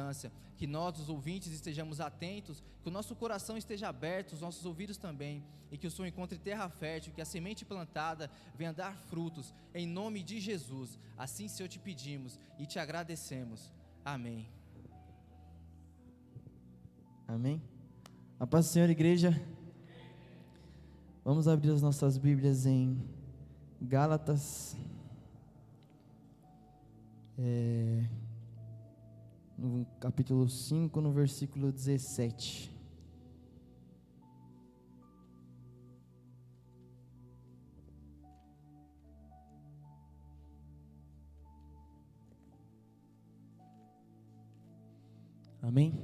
abundância. Que nós, os ouvintes, estejamos atentos, que o nosso coração esteja aberto, os nossos ouvidos também, e que o Senhor encontre terra fértil, que a semente plantada venha dar frutos, em nome de Jesus. Assim, Senhor, te pedimos e te agradecemos. Amém. Amém. A paz do Senhor, igreja. Vamos abrir as nossas Bíblias em Gálatas, no capítulo 5, no versículo 17. Amém?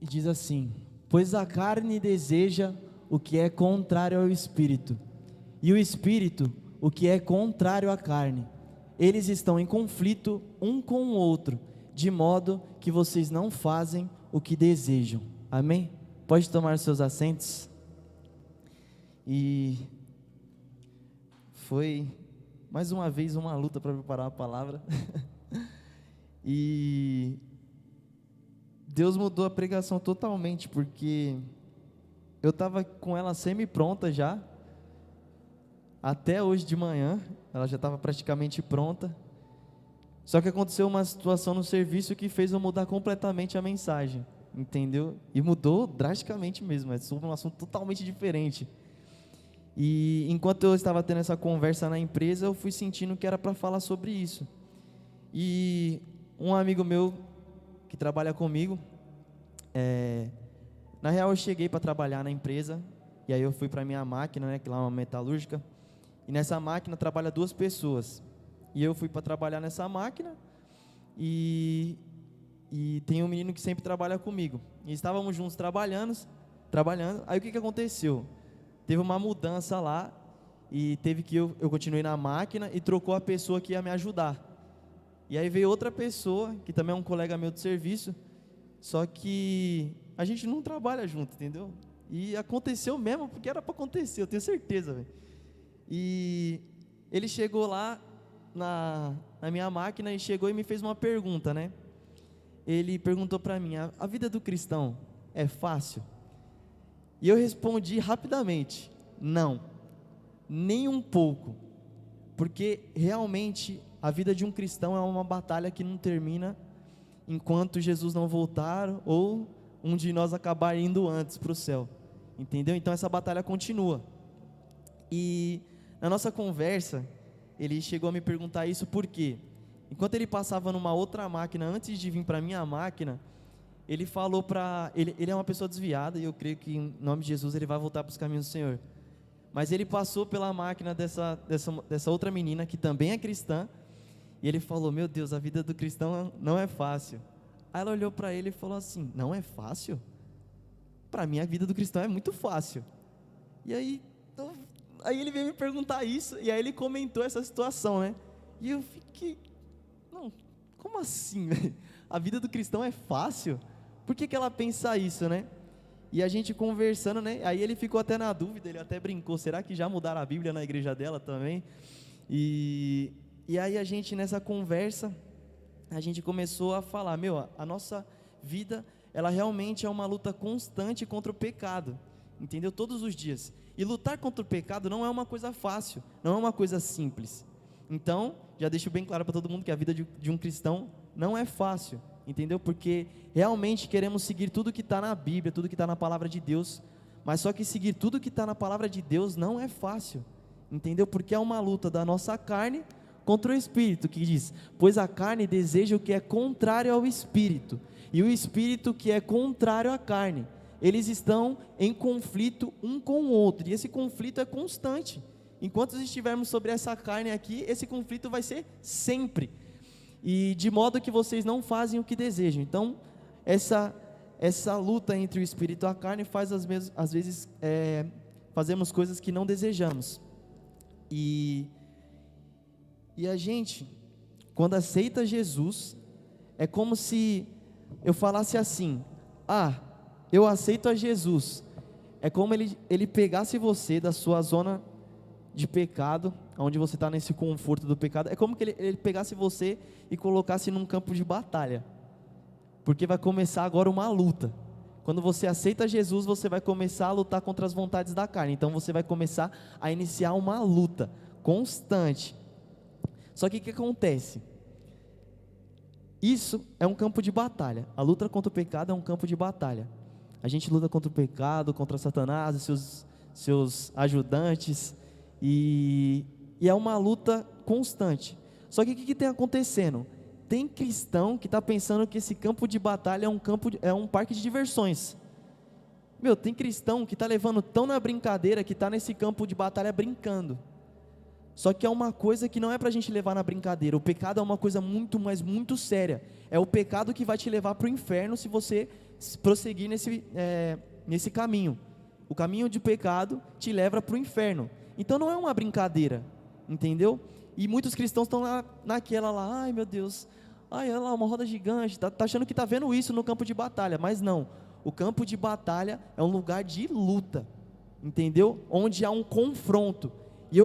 E diz assim: pois a carne deseja o que é contrário ao Espírito, e o Espírito o que é contrário à carne. Eles estão em conflito um com o outro, de modo que vocês não fazem o que desejam. Amém? Pode tomar seus assentos. E foi mais uma vez uma luta para preparar a palavra. E Deus mudou a pregação totalmente, porque eu estava com ela semi-pronta já, até hoje de manhã, ela já estava praticamente pronta, só que aconteceu uma situação no serviço que fez eu mudar completamente a mensagem, entendeu? E mudou drasticamente mesmo, é sobre um assunto totalmente diferente. E enquanto eu estava tendo essa conversa na empresa, eu fui sentindo que era para falar sobre isso. E um amigo meu que trabalha comigo, na real eu cheguei para trabalhar na empresa, e aí eu fui para minha máquina, né, que lá é uma metalúrgica, e nessa máquina trabalha 2 pessoas, e eu fui para trabalhar nessa máquina, e tem um menino que sempre trabalha comigo, e estávamos juntos trabalhando, aí o que aconteceu? Teve uma mudança lá, e teve que eu continuei na máquina, e trocou a pessoa que ia me ajudar, e aí veio outra pessoa, que também é um colega meu de serviço, só que a gente não trabalha junto, entendeu? E aconteceu mesmo, porque era para acontecer, eu tenho certeza, velho. E ele chegou lá na minha máquina e chegou e me fez uma pergunta, né? Ele perguntou para mim: a vida do cristão é fácil? E eu respondi rapidamente: não, nem um pouco, porque realmente a vida de um cristão é uma batalha que não termina enquanto Jesus não voltar, ou um de nós acabar indo antes para o céu, entendeu? Então essa batalha continua. E na nossa conversa, ele chegou a me perguntar isso porque, enquanto ele passava numa outra máquina, antes de vir para a minha máquina, ele falou ele é uma pessoa desviada, e eu creio que em nome de Jesus ele vai voltar para os caminhos do Senhor, mas ele passou pela máquina dessa outra menina, que também é cristã, e ele falou: meu Deus, a vida do cristão não é fácil. Aí ela olhou para ele e falou assim: não é fácil? Para mim a vida do cristão é muito fácil. E aí ele veio me perguntar isso, e aí ele comentou essa situação, né? E eu fiquei: não, como assim, velho? A vida do cristão é fácil? Por que ela pensa isso, né? E a gente conversando, né? Aí ele ficou até na dúvida, ele até brincou: será que já mudaram a Bíblia na igreja dela também? E aí a gente, nessa conversa, a gente começou a falar: meu, a nossa vida, ela realmente é uma luta constante contra o pecado, entendeu? Todos os dias. E lutar contra o pecado não é uma coisa fácil, não é uma coisa simples. Então, já deixo bem claro para todo mundo que a vida de um cristão não é fácil, entendeu? Porque realmente queremos seguir tudo que está na Bíblia, tudo que está na palavra de Deus, mas só que seguir tudo que está na palavra de Deus não é fácil, entendeu? Porque é uma luta da nossa carne contra o Espírito, que diz: pois a carne deseja o que é contrário ao Espírito, e o Espírito que é contrário à carne. Eles estão em conflito um com o outro, e esse conflito é constante. Enquanto estivermos sobre essa carne aqui, esse conflito vai ser sempre, e de modo que vocês não fazem o que desejam. Então essa luta entre o Espírito e a carne faz às vezes fazemos coisas que não desejamos. E a gente, quando aceita Jesus, é como se eu falasse assim: eu aceito a Jesus. É como ele pegasse você da sua zona de pecado, onde você está nesse conforto do pecado. É como que ele pegasse você e colocasse num campo de batalha, porque vai começar agora uma luta. Quando você aceita Jesus, você vai começar a lutar contra as vontades da carne. Então você vai começar a iniciar uma luta constante. Só que o que acontece? Isso é um campo de batalha. A luta contra o pecado é um campo de batalha. A gente luta contra o pecado, contra Satanás e seus ajudantes, e é uma luta constante. Só que o que tem acontecendo? Tem cristão que está pensando que esse campo de batalha é um parque de diversões. Tem cristão que está levando tão na brincadeira que está nesse campo de batalha brincando. Só que é uma coisa que não é para a gente levar na brincadeira. O pecado é uma coisa muito, mas muito séria. É o pecado que vai te levar para o inferno se você prosseguir nesse caminho. O caminho de pecado te leva para o inferno. Então não é uma brincadeira, entendeu? E muitos cristãos estão naquela lá, ai meu Deus, ai olha lá, uma roda gigante, tá achando que está vendo isso no campo de batalha, mas não. O campo de batalha é um lugar de luta, entendeu? Onde há um confronto. E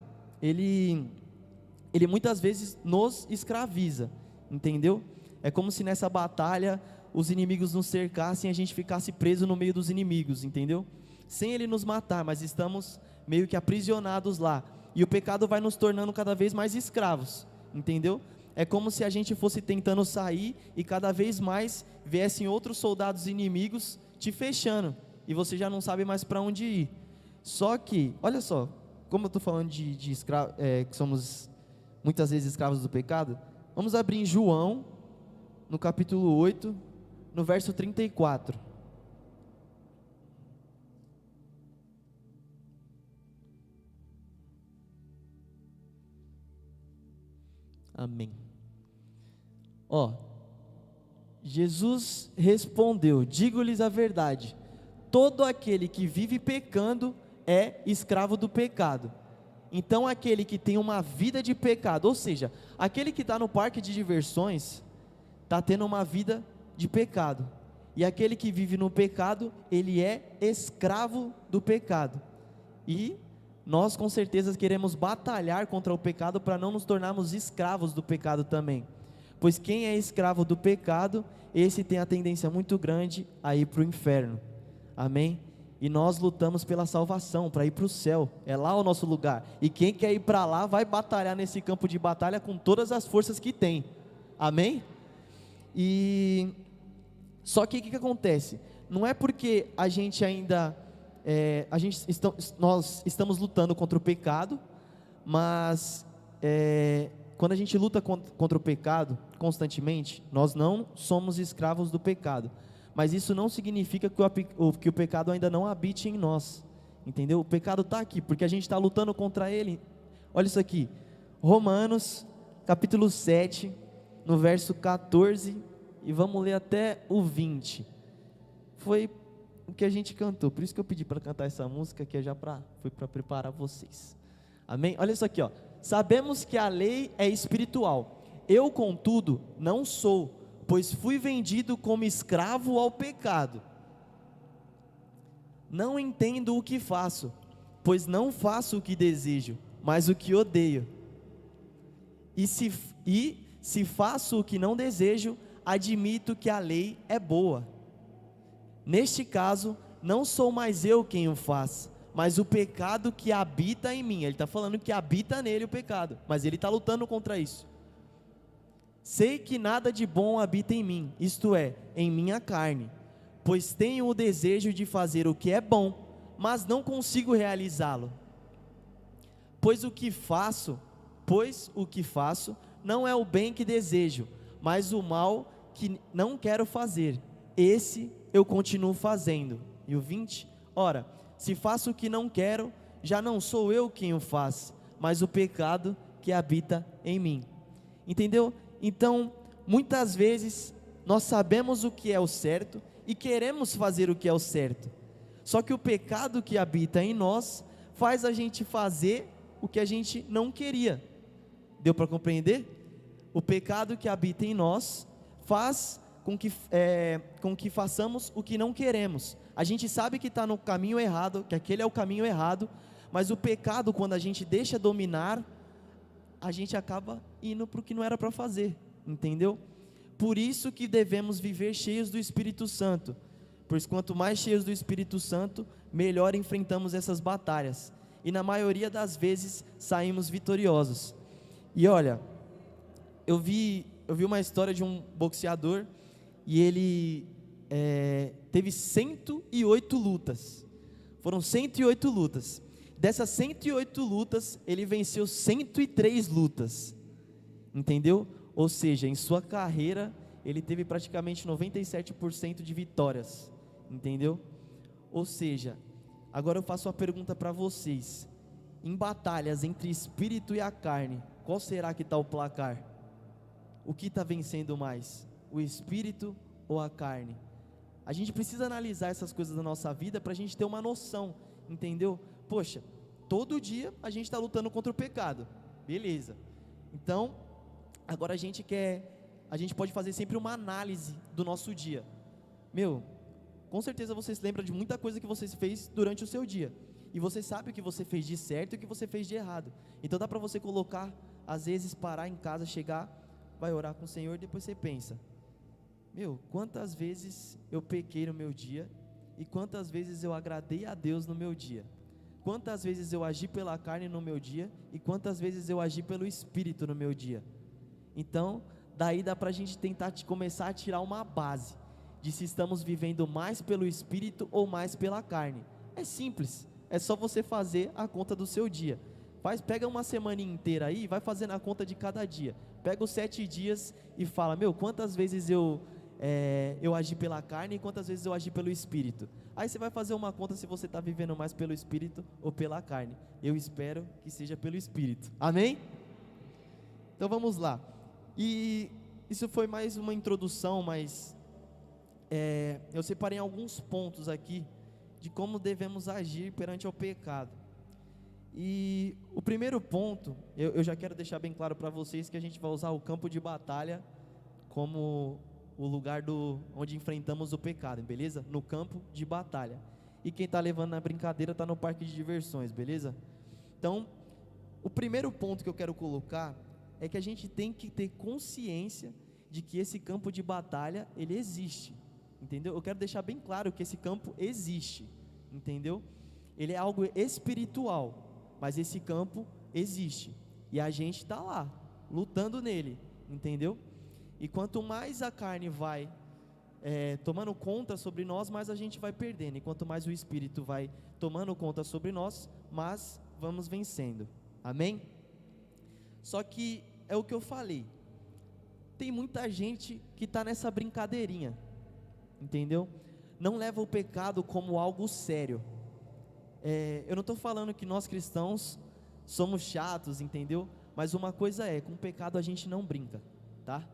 ele muitas vezes nos escraviza, entendeu? É como se nessa batalha os inimigos nos cercassem e a gente ficasse preso no meio dos inimigos, entendeu? Sem ele nos matar, mas estamos meio que aprisionados lá. E o pecado vai nos tornando cada vez mais escravos, entendeu? É como se a gente fosse tentando sair e cada vez mais viessem outros soldados inimigos te fechando, e você já não sabe mais para onde ir. Só que, olha só, como eu estou falando de escravo, que somos muitas vezes escravos do pecado, vamos abrir em João, no capítulo 8, no verso 34. Amém. Jesus respondeu: digo-lhes a verdade, todo aquele que vive pecando é escravo do pecado. Então aquele que tem uma vida de pecado, ou seja, aquele que está no parque de diversões, está tendo uma vida de pecado, e aquele que vive no pecado, ele é escravo do pecado. E nós com certeza queremos batalhar contra o pecado para não nos tornarmos escravos do pecado também, pois quem é escravo do pecado, esse tem a tendência muito grande a ir para o inferno, amém? E nós lutamos pela salvação, para ir para o céu, é lá o nosso lugar, e quem quer ir para lá, vai batalhar nesse campo de batalha com todas as forças que tem, amém? E só que o que acontece? Não é porque a gente ainda nós estamos lutando contra o pecado, mas quando a gente luta contra o pecado constantemente, nós não somos escravos do pecado, mas isso não significa que o pecado ainda não habite em nós, entendeu? O pecado está aqui, porque a gente está lutando contra ele. Olha isso aqui, Romanos capítulo 7, no verso 14, e vamos ler até o 20, foi o que a gente cantou, por isso que eu pedi para cantar essa música, que foi para preparar vocês, amém? Olha isso aqui, sabemos que a lei é espiritual, eu contudo não sou, pois fui vendido como escravo ao pecado. Não entendo o que faço, pois não faço o que desejo, mas o que odeio. E se faço o que não desejo, admito que a lei é boa. Neste caso, não sou mais eu quem o faz, mas o pecado que habita em mim. Ele está falando que habita nele o pecado, mas ele está lutando contra isso. Sei que nada de bom habita em mim, isto é, em minha carne, pois tenho o desejo de fazer o que é bom, mas não consigo realizá-lo. Pois o que faço não é o bem que desejo, mas o mal que não quero fazer, esse eu continuo fazendo. E o 20, ora, se faço o que não quero, já não sou eu quem o faz, mas o pecado que habita em mim. Entendeu? Então, muitas vezes, nós sabemos o que é o certo, e queremos fazer o que é o certo, só que o pecado que habita em nós, faz a gente fazer o que a gente não queria. Deu para compreender? O pecado que habita em nós, faz com que façamos o que não queremos. A gente sabe que está no caminho errado, que aquele é o caminho errado, Mas o pecado, quando a gente deixa dominar, a gente acaba indo para o que não era para fazer, entendeu? Por isso que devemos viver cheios do Espírito Santo, pois quanto mais cheios do Espírito Santo, melhor enfrentamos essas batalhas, e na maioria das vezes saímos vitoriosos. E olha, eu vi uma história de um boxeador, e ele teve 108 lutas, foram 108 lutas, dessas 108 lutas, ele venceu 103 lutas, entendeu? Ou seja, em sua carreira, ele teve praticamente 97% de vitórias, entendeu? Ou seja, agora eu faço uma pergunta para vocês, em batalhas entre espírito e a carne, qual será que está o placar? O que está vencendo mais? O espírito ou a carne? A gente precisa analisar essas coisas da nossa vida para a gente ter uma noção, entendeu? Poxa, todo dia a gente está lutando contra o pecado, beleza. Então, agora a gente pode fazer sempre uma análise do nosso dia. Com certeza você se lembra de muita coisa que você fez durante o seu dia, e você sabe o que você fez de certo e o que você fez de errado. Então dá para você colocar, às vezes parar em casa, chegar, vai orar com o Senhor, e depois você pensa, quantas vezes eu pequei no meu dia, e quantas vezes eu agradei a Deus no meu dia, quantas vezes eu agi pela carne no meu dia, e quantas vezes eu agi pelo Espírito no meu dia. Então, daí dá para a gente tentar começar a tirar uma base, de se estamos vivendo mais pelo Espírito ou mais pela carne. É simples, é só você fazer a conta do seu dia. Pega uma semana inteira aí, vai fazendo a conta de cada dia, pega os 7 dias e fala, quantas vezes eu agi pela carne e quantas vezes eu agi pelo Espírito. Aí você vai fazer uma conta se você está vivendo mais pelo Espírito ou pela carne. Eu espero que seja pelo Espírito, amém? Então vamos lá, e isso foi mais uma introdução, mas eu separei alguns pontos aqui, de como devemos agir perante ao pecado. E o primeiro ponto, eu já quero deixar bem claro para vocês, que a gente vai usar o campo de batalha como o lugar onde enfrentamos o pecado, beleza? No campo de batalha. E quem está levando na brincadeira está no parque de diversões, beleza? Então, o primeiro ponto que eu quero colocar é que a gente tem que ter consciência de que esse campo de batalha, ele existe, entendeu? Eu quero deixar bem claro que esse campo existe, entendeu? Ele é algo espiritual, mas esse campo existe, e a gente está lá, lutando nele, entendeu? E quanto mais a carne vai tomando conta sobre nós, mais a gente vai perdendo, e quanto mais o Espírito vai tomando conta sobre nós, mais vamos vencendo, amém? Só que é o que eu falei, tem muita gente que está nessa brincadeirinha, entendeu? Não leva o pecado como algo sério. Eu não estou falando que nós cristãos somos chatos, entendeu? Mas uma coisa com o pecado a gente não brinca, tá?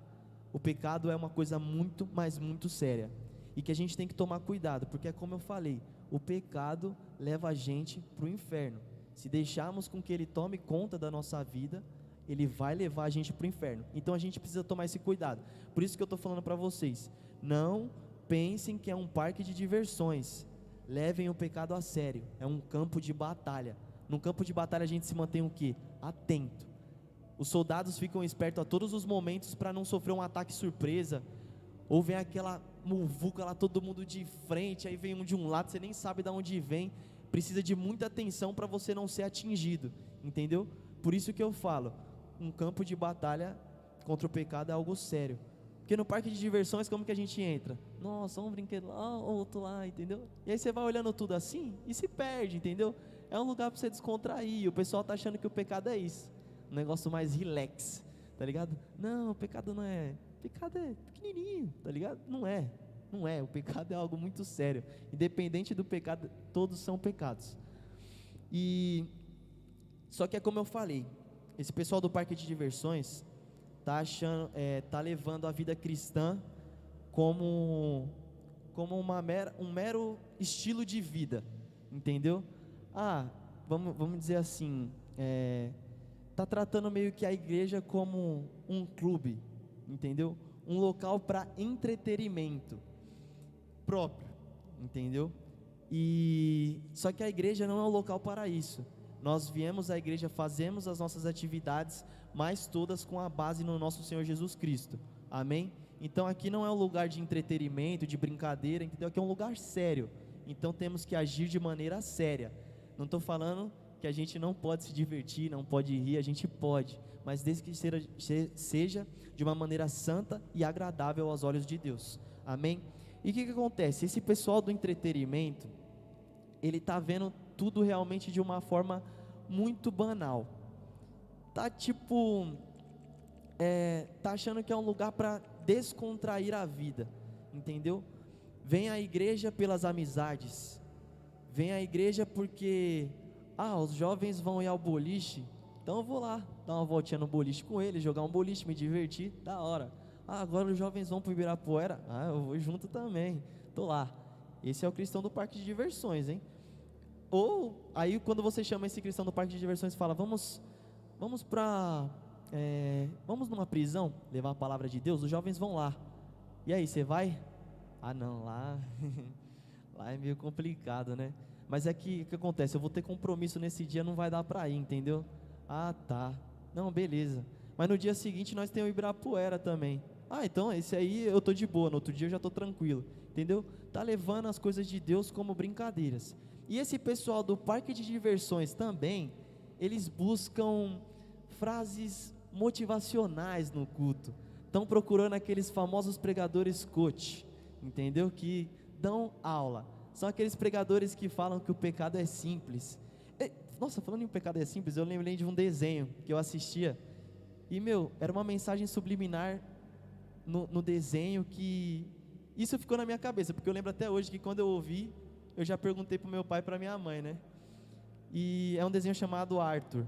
O pecado é uma coisa muito, mas muito séria, e que a gente tem que tomar cuidado, porque é como eu falei, o pecado leva a gente para o inferno. Se deixarmos com que ele tome conta da nossa vida, ele vai levar a gente para o inferno. Então a gente precisa tomar esse cuidado. Por isso que eu estou falando para vocês, não pensem que é um parque de diversões, levem o pecado a sério, é um campo de batalha. No campo de batalha a gente se mantém o quê? Atento. Os soldados ficam espertos a todos os momentos para não sofrer um ataque surpresa, ou vem aquela muvuca lá, todo mundo de frente, aí vem um de um lado, você nem sabe de onde vem, precisa de muita atenção para você não ser atingido, entendeu? Por isso que eu falo, um campo de batalha contra o pecado é algo sério. Porque no parque de diversões, como que a gente entra? Nossa, um brinquedo lá, outro lá, entendeu? E aí você vai olhando tudo assim e se perde, entendeu? É um lugar para você descontrair. O pessoal tá achando que o pecado é isso, um negócio mais relax, tá ligado? Não, o pecado não é. O pecado é pequenininho, tá ligado? Não é. O pecado é algo muito sério. Independente do pecado, todos são pecados. E só que é como eu falei, esse pessoal do parque de diversões tá levando a vida cristã como um mero estilo de vida, entendeu? Vamos dizer assim, tá tratando meio que a igreja como um clube, entendeu? Um local para entretenimento próprio, entendeu? E só que a igreja não é um local para isso. Nós viemos à igreja, fazemos as nossas atividades, mas todas com a base no nosso Senhor Jesus Cristo, amém? Então aqui não é um lugar de entretenimento, de brincadeira, entendeu? Aqui é um lugar sério, então temos que agir de maneira séria. Não estou falando que a gente não pode se divertir, não pode rir, a gente pode, mas desde que seja de uma maneira santa e agradável aos olhos de Deus, amém? E o que acontece? Esse pessoal do entretenimento, ele está vendo tudo realmente de uma forma muito banal, tá tipo, tá achando que é um lugar para descontrair a vida, entendeu? Vem à igreja pelas amizades, vem à igreja porque, os jovens vão ir ao boliche, então eu vou lá, dar uma voltinha no boliche com eles, jogar um boliche, me divertir, da hora. Agora os jovens vão para o Ibirapuera, eu vou junto também, tô lá. Esse é o cristão do parque de diversões, hein? Ou, aí quando você chama esse cristão do parque de diversões e fala, vamos numa prisão, levar a palavra de Deus, os jovens vão lá. E aí, você vai? Não, lá é meio complicado, né? Mas o que acontece? Eu vou ter compromisso nesse dia, não vai dar para ir, entendeu? Tá, não, beleza. Mas no dia seguinte nós temos o Ibirapuera também. Então esse aí eu tô de boa, no outro dia eu já tô tranquilo, entendeu? Tá levando as coisas de Deus como brincadeiras. E esse pessoal do parque de diversões também, eles buscam frases motivacionais no culto, estão procurando aqueles famosos pregadores coach, entendeu? Que dão aula, são aqueles pregadores que falam que o pecado é simples. Nossa, falando em pecado é simples, eu lembrei de um desenho que eu assistia, e era uma mensagem subliminar no desenho, que isso ficou na minha cabeça, porque eu lembro até hoje que quando eu ouvi, eu já perguntei para o meu pai e para minha mãe, né? E é um desenho chamado Arthur,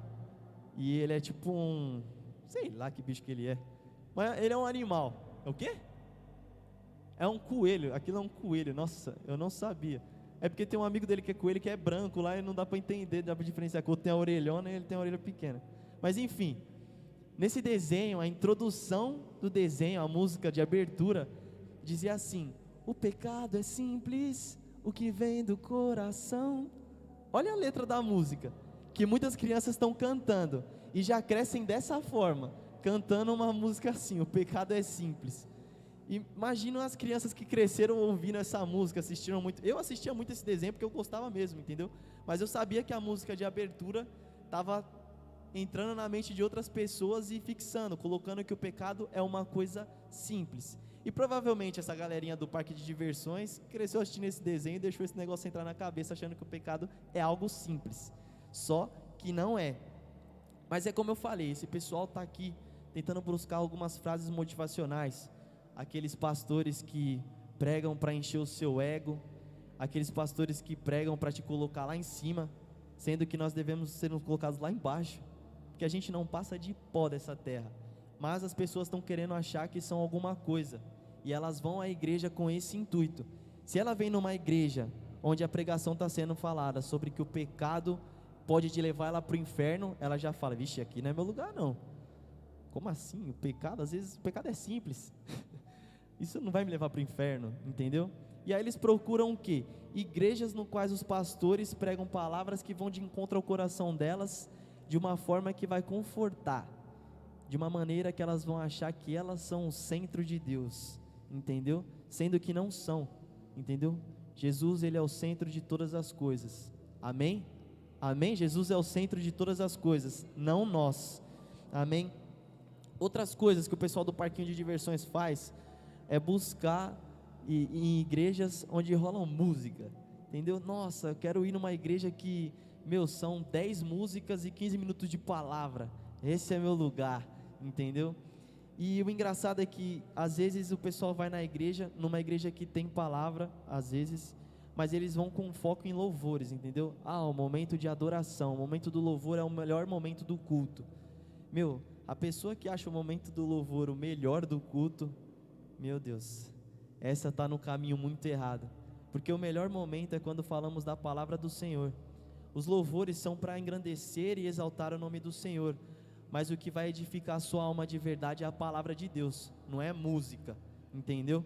e ele é tipo sei lá que bicho que ele é, mas ele é um animal. É o quê? É um coelho, aquilo é um coelho. Nossa, eu não sabia. É porque tem um amigo dele que é coelho, que é branco lá, e não dá para entender, dá para diferenciar, que o outro tem a orelhona e ele tem a orelha pequena. Mas enfim, nesse desenho, a introdução do desenho, a música de abertura, dizia assim: o pecado é simples, o que vem do coração. Olha a letra da música, que muitas crianças estão cantando, e já crescem dessa forma, cantando uma música assim: o pecado é simples. Imagina as crianças que cresceram ouvindo essa música, assistiram muito. Eu assistia muito esse desenho porque eu gostava mesmo, entendeu? Mas eu sabia que a música de abertura estava entrando na mente de outras pessoas e fixando, colocando que o pecado é uma coisa simples. E provavelmente essa galerinha do parque de diversões cresceu assistindo esse desenho e deixou esse negócio entrar na cabeça, achando que o pecado é algo simples. Só que não é. Mas é como eu falei, esse pessoal está aqui tentando buscar algumas frases motivacionais, aqueles pastores que pregam para encher o seu ego, aqueles pastores que pregam para te colocar lá em cima, sendo que nós devemos ser colocados lá embaixo, porque a gente não passa de pó dessa terra. Mas as pessoas estão querendo achar que são alguma coisa, e elas vão à igreja com esse intuito. Se ela vem numa igreja onde a pregação está sendo falada sobre que o pecado pode te levar ela para o inferno, ela já fala: vixe, aqui não é meu lugar não. Como assim? O pecado, às vezes o pecado é simples. Isso não vai me levar para o inferno, entendeu? E aí eles procuram o quê? Igrejas no quais os pastores pregam palavras que vão de encontro ao coração delas, de uma forma que vai confortar, de uma maneira que elas vão achar que elas são o centro de Deus, entendeu? Sendo que não são, entendeu? Jesus, ele é o centro de todas as coisas, amém? Amém? Jesus é o centro de todas as coisas, não nós, amém? Outras coisas que o pessoal do parquinho de diversões faz é buscar em igrejas onde rolam música, entendeu? Nossa, eu quero ir numa igreja que, são 10 músicas e 15 minutos de palavra, esse é meu lugar, entendeu? E o engraçado é que às vezes o pessoal vai numa igreja que tem palavra, às vezes, mas eles vão com foco em louvores, entendeu? O momento de adoração, o momento do louvor é o melhor momento do culto. A pessoa que acha o momento do louvor o melhor do culto, meu Deus, essa está no caminho muito errado, porque o melhor momento é quando falamos da palavra do Senhor. Os louvores são para engrandecer e exaltar o nome do Senhor, mas o que vai edificar a sua alma de verdade é a palavra de Deus, não é música, entendeu?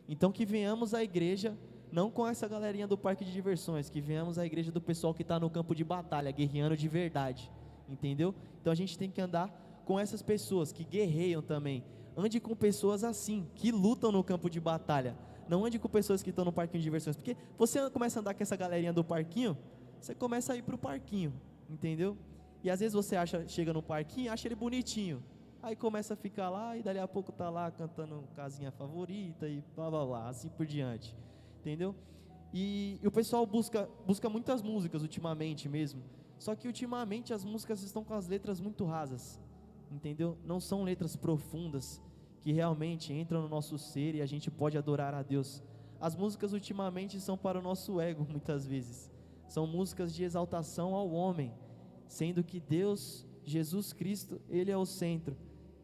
Então que venhamos à igreja Não com essa galerinha do parque de diversões, que venhamos à igreja do pessoal que está no campo de batalha, guerreando de verdade, entendeu? Então a gente tem que andar com essas pessoas que guerreiam também. Ande com pessoas assim, que lutam no campo de batalha. Não ande com pessoas que estão no parquinho de diversões, porque você começa a andar com essa galerinha do parquinho, você começa a ir para o parquinho, entendeu? E às vezes você chega no parquinho e acha ele bonitinho, aí começa a ficar lá e dali a pouco tá lá cantando casinha favorita e blá blá blá, assim por diante, entendeu? E o pessoal busca muitas músicas ultimamente mesmo, só que ultimamente as músicas estão com as letras muito rasas, entendeu? Não são letras profundas, que realmente entram no nosso ser e a gente pode adorar a Deus. As músicas ultimamente são para o nosso ego, muitas vezes, são músicas de exaltação ao homem, sendo que Deus, Jesus Cristo, Ele é o centro.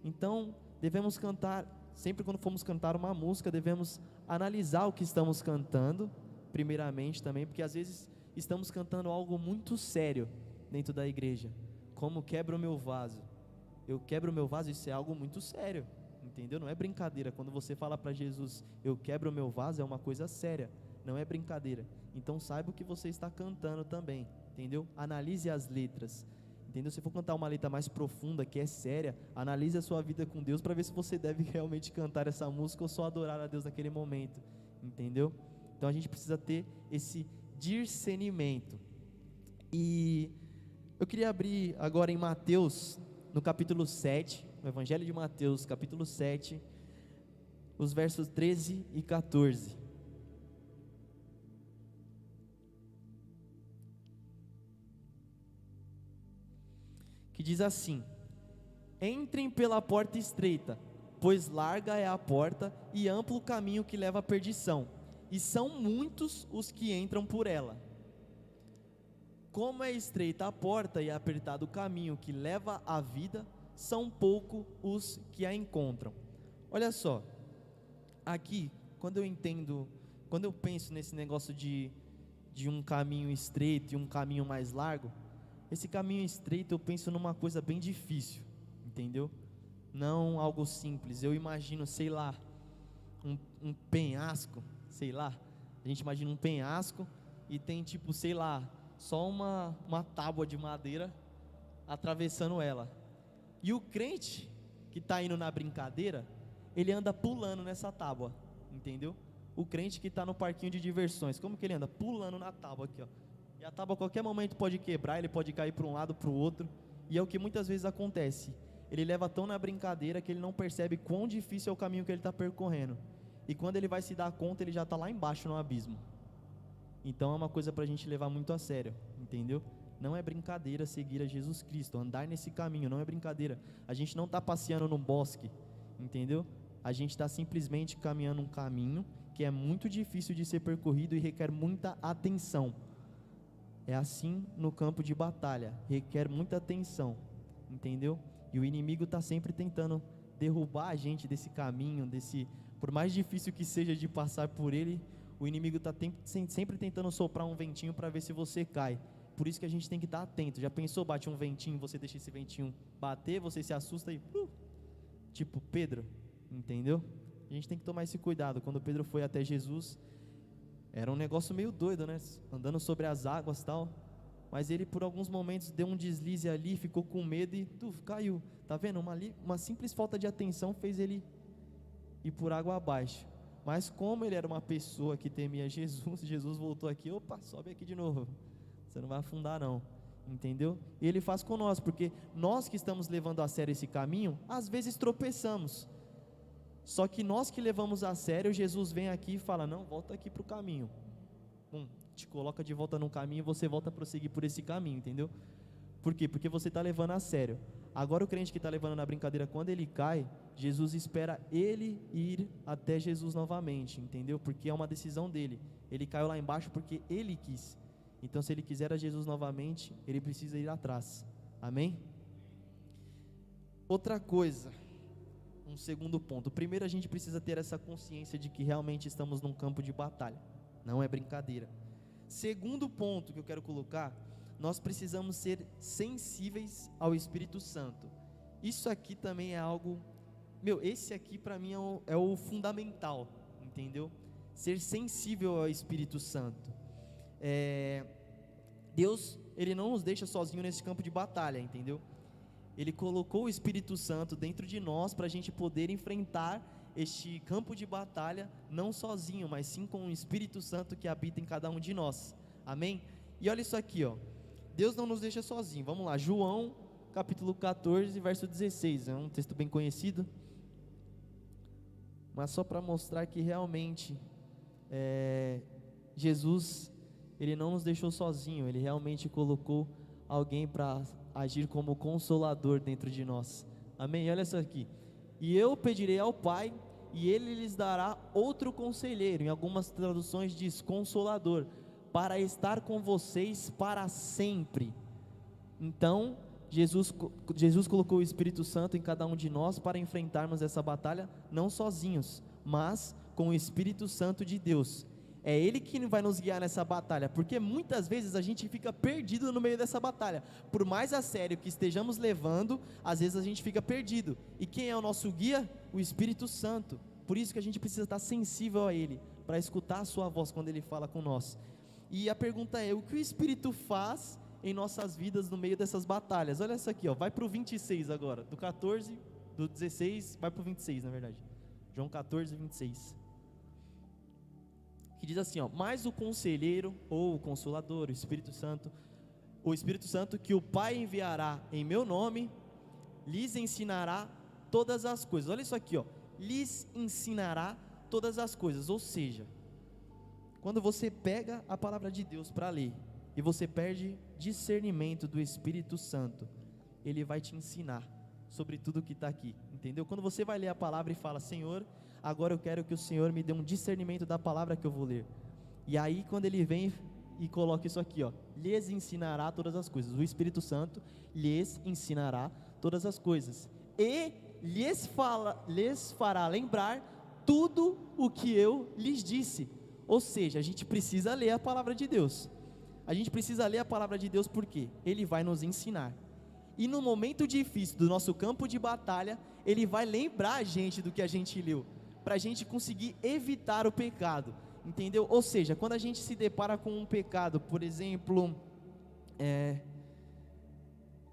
Então, devemos cantar, sempre quando formos cantar uma música, devemos analisar o que estamos cantando, primeiramente também, porque às vezes estamos cantando algo muito sério dentro da igreja, como quebra o meu vaso. Eu quebro o meu vaso, isso é algo muito sério, entendeu? Não é brincadeira. Quando você fala para Jesus, eu quebro o meu vaso, é uma coisa séria, não é brincadeira. Então saiba o que você está cantando também, entendeu? Analise as letras, entendeu? Se for cantar uma letra mais profunda, que é séria, analise a sua vida com Deus para ver se você deve realmente cantar essa música ou só adorar a Deus naquele momento, entendeu? Então a gente precisa ter esse discernimento. E eu queria abrir agora em Mateus, no capítulo 7, no Evangelho de Mateus, capítulo 7, os versos 13 e 14. Que diz assim: entrem pela porta estreita, pois larga é a porta e amplo o caminho que leva à perdição, e são muitos os que entram por ela. Como é estreita a porta e apertado o caminho que leva à vida, são poucos os que a encontram. Olha só, aqui, quando eu penso nesse negócio de um caminho estreito e um caminho mais largo, esse caminho estreito eu penso numa coisa bem difícil, entendeu? Não algo simples. Eu imagino, sei lá, um penhasco, sei lá, a gente imagina um penhasco e tem tipo, sei lá, só uma tábua de madeira atravessando ela. E o crente que está indo na brincadeira, ele anda pulando nessa tábua, entendeu? O crente que está no parquinho de diversões, como que ele anda? Pulando na tábua aqui, ó. E a tábua a qualquer momento pode quebrar, ele pode cair para um lado, para o outro. E é o que muitas vezes acontece. Ele leva tão na brincadeira que ele não percebe quão difícil é o caminho que ele está percorrendo. E quando ele vai se dar conta, ele já está lá embaixo no abismo. Então é uma coisa para a gente levar muito a sério, entendeu? Não é brincadeira seguir a Jesus Cristo, andar nesse caminho, não é brincadeira. A gente não está passeando num bosque, entendeu? A gente está simplesmente caminhando um caminho que é muito difícil de ser percorrido e requer muita atenção. É assim no campo de batalha, requer muita atenção, entendeu? E o inimigo está sempre tentando derrubar a gente desse caminho, por mais difícil que seja de passar por ele, o inimigo está sempre tentando soprar um ventinho para ver se você cai. Por isso que a gente tem que estar atento. Já pensou, bate um ventinho, você deixa esse ventinho bater, você se assusta e tipo Pedro, entendeu? A gente tem que tomar esse cuidado. Quando Pedro foi até Jesus, era um negócio meio doido, né? Andando sobre as águas e tal. Mas ele por alguns momentos deu um deslize ali, ficou com medo e caiu. Tá vendo? Uma simples falta de atenção fez ele ir por água abaixo. Mas como ele era uma pessoa que temia Jesus, Jesus voltou aqui, opa, sobe aqui de novo. Você não vai afundar não, entendeu? E ele faz com nós, porque nós que estamos levando a sério esse caminho, às vezes tropeçamos. Só que nós que levamos a sério, Jesus vem aqui e fala, não, volta aqui para o caminho. Te coloca de volta no caminho e você volta a prosseguir por esse caminho, entendeu? Por quê? Porque você está levando a sério. Agora o crente que está levando na brincadeira, quando ele cai, Jesus espera ele ir até Jesus novamente, entendeu? Porque é uma decisão dele. Ele caiu lá embaixo porque ele quis. Então se ele quiser a Jesus novamente, ele precisa ir atrás. Amém? Outra coisa, um segundo ponto. Primeiro a gente precisa ter essa consciência de que realmente estamos num campo de batalha. Não é brincadeira. Segundo ponto que eu quero colocar, nós precisamos ser sensíveis ao Espírito Santo. Isso aqui também é algo, esse aqui para mim é o fundamental, entendeu? ser sensível ao Espírito Santo. Deus, Ele não nos deixa sozinho nesse campo de batalha, entendeu? Ele colocou o Espírito Santo dentro de nós para a gente poder enfrentar este campo de batalha, não sozinho, mas sim com o Espírito Santo que habita em cada um de nós, amém? E olha isso aqui, ó. Deus não nos deixa sozinho. Vamos lá, João capítulo 14, verso 16, é um texto bem conhecido, mas só para mostrar que realmente Jesus, Ele não nos deixou sozinho, Ele realmente colocou alguém para agir como consolador dentro de nós, amém? Olha isso aqui: e eu pedirei ao Pai, e Ele lhes dará outro conselheiro, em algumas traduções diz consolador, para estar com vocês para sempre. Então Jesus colocou o Espírito Santo em cada um de nós para enfrentarmos essa batalha não sozinhos, mas com o Espírito Santo de Deus. É Ele que vai nos guiar nessa batalha, porque muitas vezes a gente fica perdido no meio dessa batalha. Por mais a sério que estejamos levando, às vezes a gente fica perdido. E quem é o nosso guia? O Espírito Santo. Por isso que a gente precisa estar sensível a Ele, para escutar a sua voz quando Ele fala com nós. E a pergunta é: o que o Espírito faz em nossas vidas no meio dessas batalhas? Olha isso aqui, ó, vai para o 26 agora, do 14, do 16, vai para o 26 na verdade, João 14, 26, que diz assim, ó: mas o conselheiro, ou o consolador, o Espírito Santo que o Pai enviará em meu nome, lhes ensinará todas as coisas. Olha isso aqui, ó, lhes ensinará todas as coisas. Ou seja, quando você pega a palavra de Deus para ler, e você perde discernimento do Espírito Santo, Ele vai te ensinar sobre tudo que está aqui, entendeu? Quando você vai ler a palavra e fala: Senhor, agora eu quero que o Senhor me dê um discernimento da palavra que eu vou ler. E aí quando Ele vem e coloca isso aqui, ó: lhes ensinará todas as coisas. O Espírito Santo lhes ensinará todas as coisas, e lhes fará lembrar tudo o que eu lhes disse. Ou seja, a gente precisa ler a palavra de Deus. A gente precisa ler a palavra de Deus porque Ele vai nos ensinar. E no momento difícil do nosso campo de batalha, Ele vai lembrar a gente do que a gente leu, para a gente conseguir evitar o pecado, entendeu? Ou seja, quando a gente se depara com um pecado, por exemplo,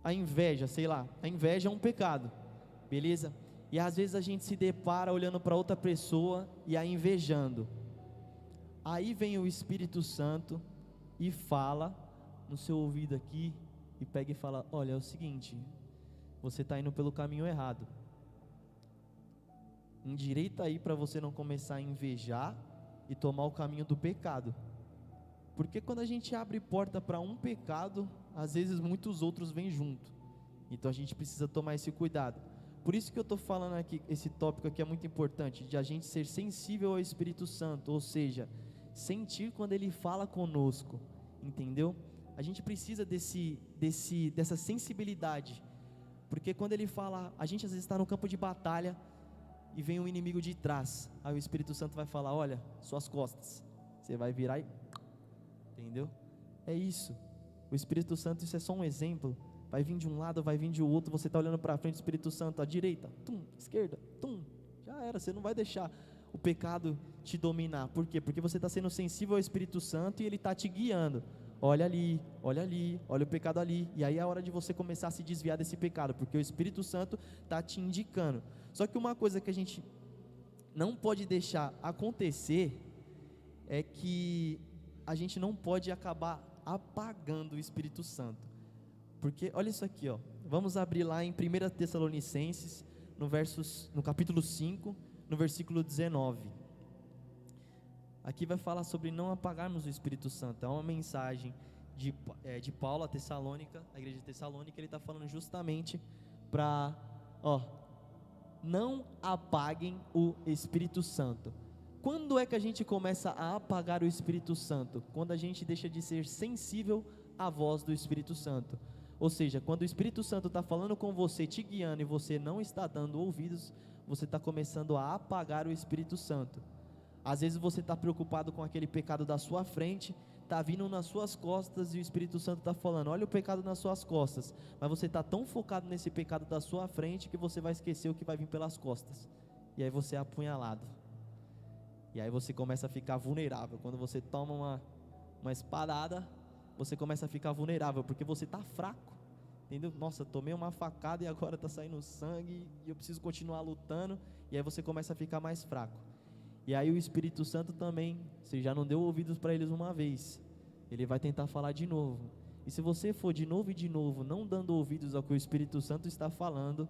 a inveja, sei lá, a inveja é um pecado, beleza? E às vezes a gente se depara olhando para outra pessoa e a invejando. Aí vem o Espírito Santo e fala no seu ouvido aqui, e pega e fala: olha, é o seguinte, você está indo pelo caminho errado, endireita aí para você não começar a invejar e tomar o caminho do pecado. Porque quando a gente abre porta para um pecado, às vezes muitos outros vêm junto, então a gente precisa tomar esse cuidado. Por isso que eu estou falando aqui, esse tópico aqui é muito importante, de a gente ser sensível ao Espírito Santo, ou seja, sentir quando Ele fala conosco, entendeu? A gente precisa dessa sensibilidade, porque quando Ele fala, a gente às vezes está no campo de batalha, e vem um inimigo de trás, aí o Espírito Santo vai falar: olha, suas costas, você vai virar e... entendeu? É isso, o Espírito Santo, isso é só um exemplo, vai vir de um lado, vai vir de outro, você está olhando para frente, o Espírito Santo, à direita, esquerda, já era, você não vai deixar o pecado te dominar. Por quê? Porque você está sendo sensível ao Espírito Santo e Ele está te guiando. Olha ali, olha o pecado ali, e aí é a hora de você começar a se desviar desse pecado, porque o Espírito Santo está te indicando. Só que uma coisa que a gente não pode deixar acontecer é que a gente não pode acabar apagando o Espírito Santo, porque olha isso aqui, ó. Vamos abrir lá em 1 Tessalonicenses, no capítulo 5, no versículo 19. Aqui vai falar sobre não apagarmos o Espírito Santo. É uma mensagem de Paulo a Tessalônica, a igreja de Tessalônica. Ele está falando justamente para, não apaguem o Espírito Santo. Quando é que a gente começa a apagar o Espírito Santo? Quando a gente deixa de ser sensível à voz do Espírito Santo. Ou seja, quando o Espírito Santo está falando com você, te guiando, e você não está dando ouvidos, você está começando a apagar o Espírito Santo. Às vezes você está preocupado com aquele pecado da sua frente, está vindo nas suas costas, e o Espírito Santo está falando: olha o pecado nas suas costas, mas você está tão focado nesse pecado da sua frente, que você vai esquecer o que vai vir pelas costas, e aí você é apunhalado. E aí você começa a ficar vulnerável. Quando você toma uma espadada, você começa a ficar vulnerável, porque você está fraco, entendeu? Nossa, tomei uma facada e agora está saindo sangue, e eu preciso continuar lutando, e aí você começa a ficar mais fraco. E aí o Espírito Santo também, você já não deu ouvidos para eles uma vez, ele vai tentar falar de novo. E se você for de novo e de novo, não dando ouvidos ao que o Espírito Santo está falando,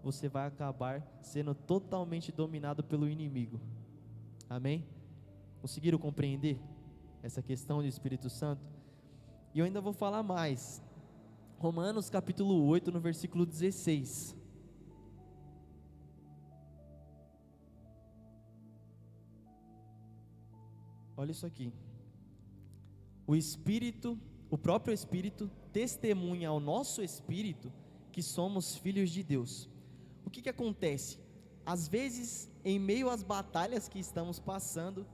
você vai acabar sendo totalmente dominado pelo inimigo. Amém? Conseguiram compreender essa questão do Espírito Santo? E eu ainda vou falar mais. Romanos capítulo 8, no versículo 16. Olha isso aqui. O próprio Espírito testemunha ao nosso espírito que somos filhos de Deus. O que acontece? Às vezes, em meio às batalhas que estamos passando,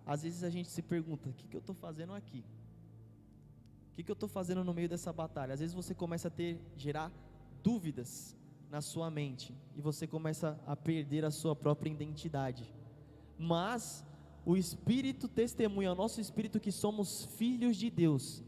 às vezes a gente se pergunta: o que eu estou fazendo aqui? O que eu estou fazendo no meio dessa batalha? Às vezes você começa a gerar dúvidas na sua mente, e você começa a perder a sua própria identidade. Mas o Espírito testemunha ao nosso espírito que somos filhos de Deus.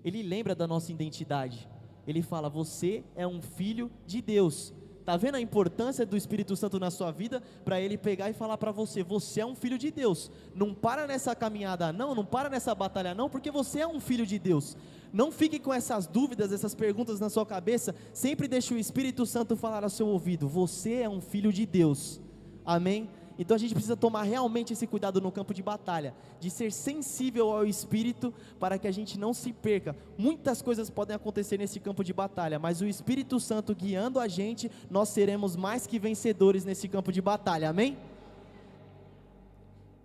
Ele lembra da nossa identidade. Ele fala: você é um filho de Deus. Está vendo a importância do Espírito Santo na sua vida? Para ele pegar e falar para você: você é um filho de Deus. Não para nessa caminhada não para nessa batalha não, porque você é um filho de Deus. Não fique com essas dúvidas, essas perguntas na sua cabeça. Sempre deixe o Espírito Santo falar ao seu ouvido: você é um filho de Deus. Amém? Então a gente precisa tomar realmente esse cuidado no campo de batalha, de ser sensível ao Espírito, para que a gente não se perca. Muitas coisas podem acontecer nesse campo de batalha, mas o Espírito Santo guiando a gente, nós seremos mais que vencedores nesse campo de batalha, amém?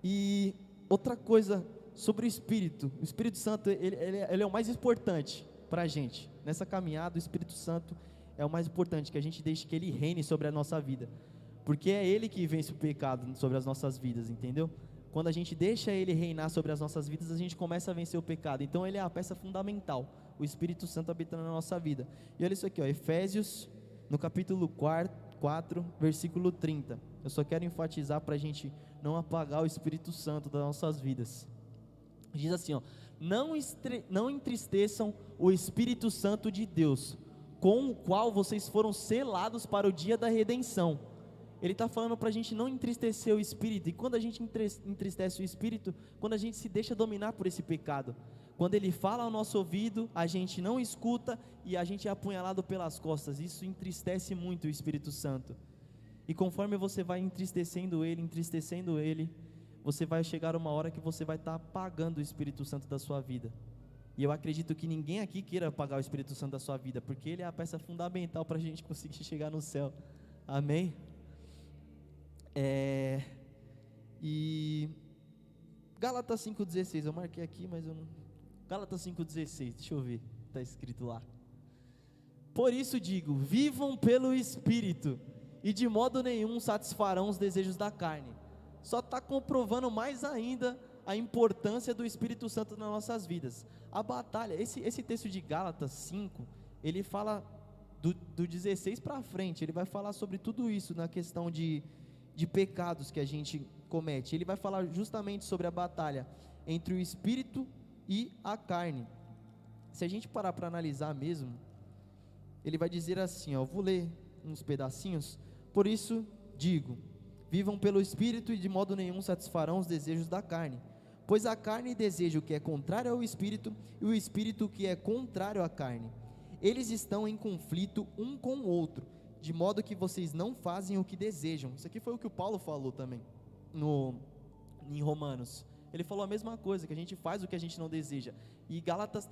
E outra coisa sobre o Espírito Santo, ele é o mais importante para a gente. Nessa caminhada, o Espírito Santo é o mais importante, que a gente deixe que ele reine sobre a nossa vida. Porque é Ele que vence o pecado sobre as nossas vidas, entendeu? Quando a gente deixa Ele reinar sobre as nossas vidas, a gente começa a vencer o pecado. Então Ele é a peça fundamental, o Espírito Santo habitando na nossa vida. E olha isso aqui, Efésios, no capítulo 4, versículo 30. Eu só quero enfatizar para a gente não apagar o Espírito Santo das nossas vidas. Diz assim, não entristeçam o Espírito Santo de Deus, com o qual vocês foram selados para o dia da redenção. Ele está falando para a gente não entristecer o Espírito. E quando a gente entristece o Espírito, quando a gente se deixa dominar por esse pecado, quando ele fala ao nosso ouvido, a gente não escuta e a gente é apunhalado pelas costas. Isso entristece muito o Espírito Santo. E conforme você vai entristecendo ele, você vai chegar uma hora que você vai estar apagando o Espírito Santo da sua vida. E eu acredito que ninguém aqui queira apagar o Espírito Santo da sua vida, porque ele é a peça fundamental para a gente conseguir chegar no céu. Amém? E Gálatas 5,16, eu marquei aqui, mas eu não. Gálatas 5,16, deixa eu ver, está escrito lá. Por isso digo, vivam pelo Espírito, e de modo nenhum satisfarão os desejos da carne. Só está comprovando mais ainda a importância do Espírito Santo nas nossas vidas. A batalha, esse texto de Gálatas 5, ele fala do 16 para frente, ele vai falar sobre tudo isso na questão de pecados que a gente comete. Ele vai falar justamente sobre a batalha entre o Espírito e a carne. Se a gente parar para analisar mesmo, ele vai dizer assim, eu vou ler uns pedacinhos. Por isso digo, vivam pelo Espírito e de modo nenhum satisfarão os desejos da carne, pois a carne deseja o que é contrário ao Espírito, e o Espírito o que é contrário à carne. Eles estão em conflito um com o outro, de modo que vocês não fazem o que desejam. Isso aqui foi o que o Paulo falou também em Romanos. Ele falou a mesma coisa, que a gente faz o que a gente não deseja. E Gálatas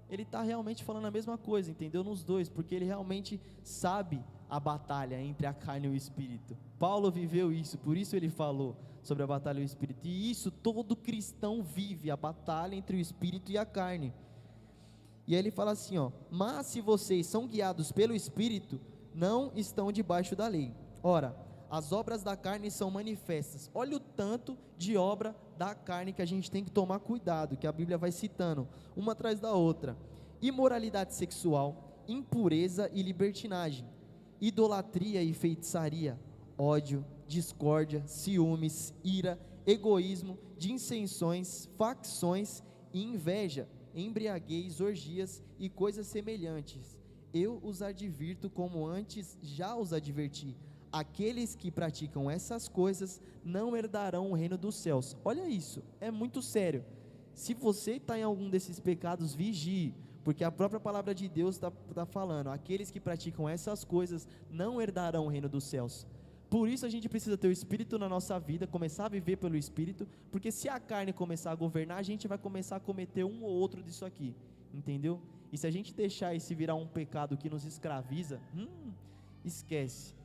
ele está realmente falando a mesma coisa, entendeu? Nos dois, porque ele realmente sabe a batalha entre a carne e o Espírito. Paulo viveu isso, por isso ele falou sobre a batalha e o Espírito. E isso todo cristão vive, a batalha entre o Espírito e a carne. E aí ele fala assim, mas se vocês são guiados pelo Espírito, não estão debaixo da lei. Ora, as obras da carne são manifestas. Olha o tanto de obra da carne que a gente tem que tomar cuidado, que a Bíblia vai citando, uma atrás da outra: imoralidade sexual, impureza e libertinagem, idolatria e feitiçaria, ódio, discórdia, ciúmes, ira, egoísmo, dissensões, facções e inveja, embriaguez, orgias e coisas semelhantes. Eu os advirto como antes já os adverti. Aqueles que praticam essas coisas não herdarão o reino dos céus. Olha isso, é muito sério. Se você está em algum desses pecados, vigie, porque a própria palavra de Deus está falando, aqueles que praticam essas coisas não herdarão o reino dos céus. Por isso a gente precisa ter o Espírito na nossa vida, começar a viver pelo Espírito, porque se a carne começar a governar, a gente vai começar a cometer um ou outro disso aqui, entendeu? E se a gente deixar isso virar um pecado que nos escraviza, esquece.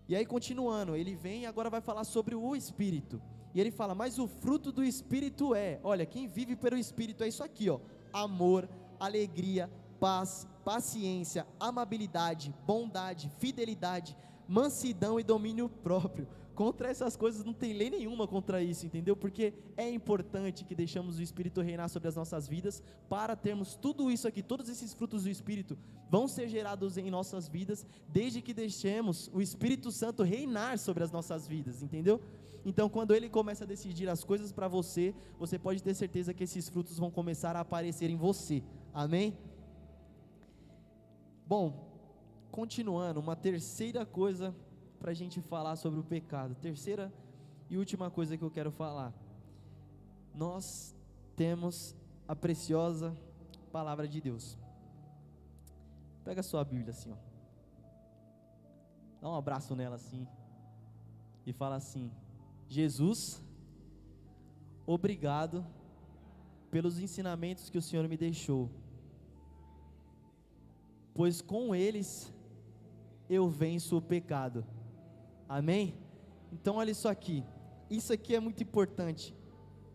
E aí continuando, ele vem e agora vai falar sobre o Espírito, e ele fala, mas o fruto do Espírito olha, quem vive pelo Espírito é isso aqui, amor, alegria, paz, paciência, amabilidade, bondade, fidelidade, mansidão e domínio próprio. Contra essas coisas não tem lei nenhuma contra isso, entendeu? Porque é importante que deixamos o Espírito reinar sobre as nossas vidas, para termos tudo isso aqui, todos esses frutos do Espírito vão ser gerados em nossas vidas, desde que deixemos o Espírito Santo reinar sobre as nossas vidas, entendeu? Então quando ele começa a decidir as coisas para você, você pode ter certeza que esses frutos vão começar a aparecer em você, amém? Bom, continuando, uma terceira coisa para a gente falar sobre o pecado, terceira e última coisa que eu quero falar, nós temos a preciosa palavra de Deus. Pega a sua Bíblia assim, dá um abraço nela assim, e fala assim, Jesus, obrigado pelos ensinamentos que o Senhor me deixou, pois com eles eu venço o pecado, amém? Então olha isso aqui é muito importante,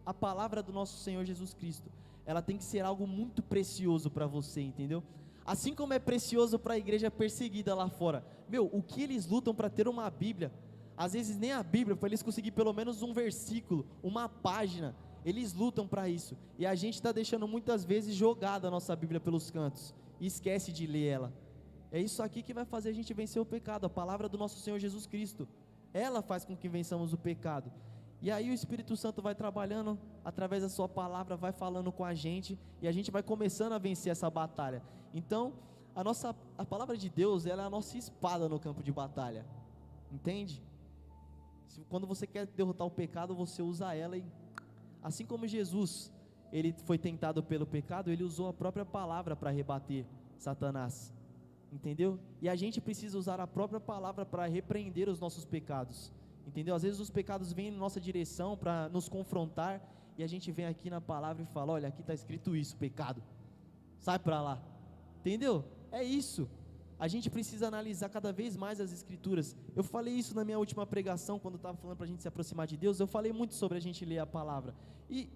a palavra do nosso Senhor Jesus Cristo, ela tem que ser algo muito precioso para você, entendeu? Assim como é precioso para a igreja perseguida lá fora, o que eles lutam para ter uma Bíblia, às vezes nem a Bíblia, para eles conseguir pelo menos um versículo, uma página, eles lutam para isso, e a gente está deixando muitas vezes jogada a nossa Bíblia pelos cantos, e esquece de ler ela. É isso aqui que vai fazer a gente vencer o pecado, a palavra do nosso Senhor Jesus Cristo, ela faz com que vençamos o pecado, e aí o Espírito Santo vai trabalhando, através da sua palavra, vai falando com a gente, e a gente vai começando a vencer essa batalha. Então, a palavra de Deus, ela é a nossa espada no campo de batalha, entende? Quando você quer derrotar o pecado, você usa ela, e assim como Jesus, ele foi tentado pelo pecado, ele usou a própria palavra para rebater Satanás, entendeu? E a gente precisa usar a própria palavra para repreender os nossos pecados, entendeu? Às vezes os pecados vêm em nossa direção para nos confrontar, e a gente vem aqui na palavra e fala, olha, aqui está escrito isso, pecado, sai para lá, entendeu? É isso. A gente precisa analisar cada vez mais as escrituras. Eu falei isso na minha última pregação, quando eu estava falando para a gente se aproximar de Deus, eu falei muito sobre a gente ler a palavra, e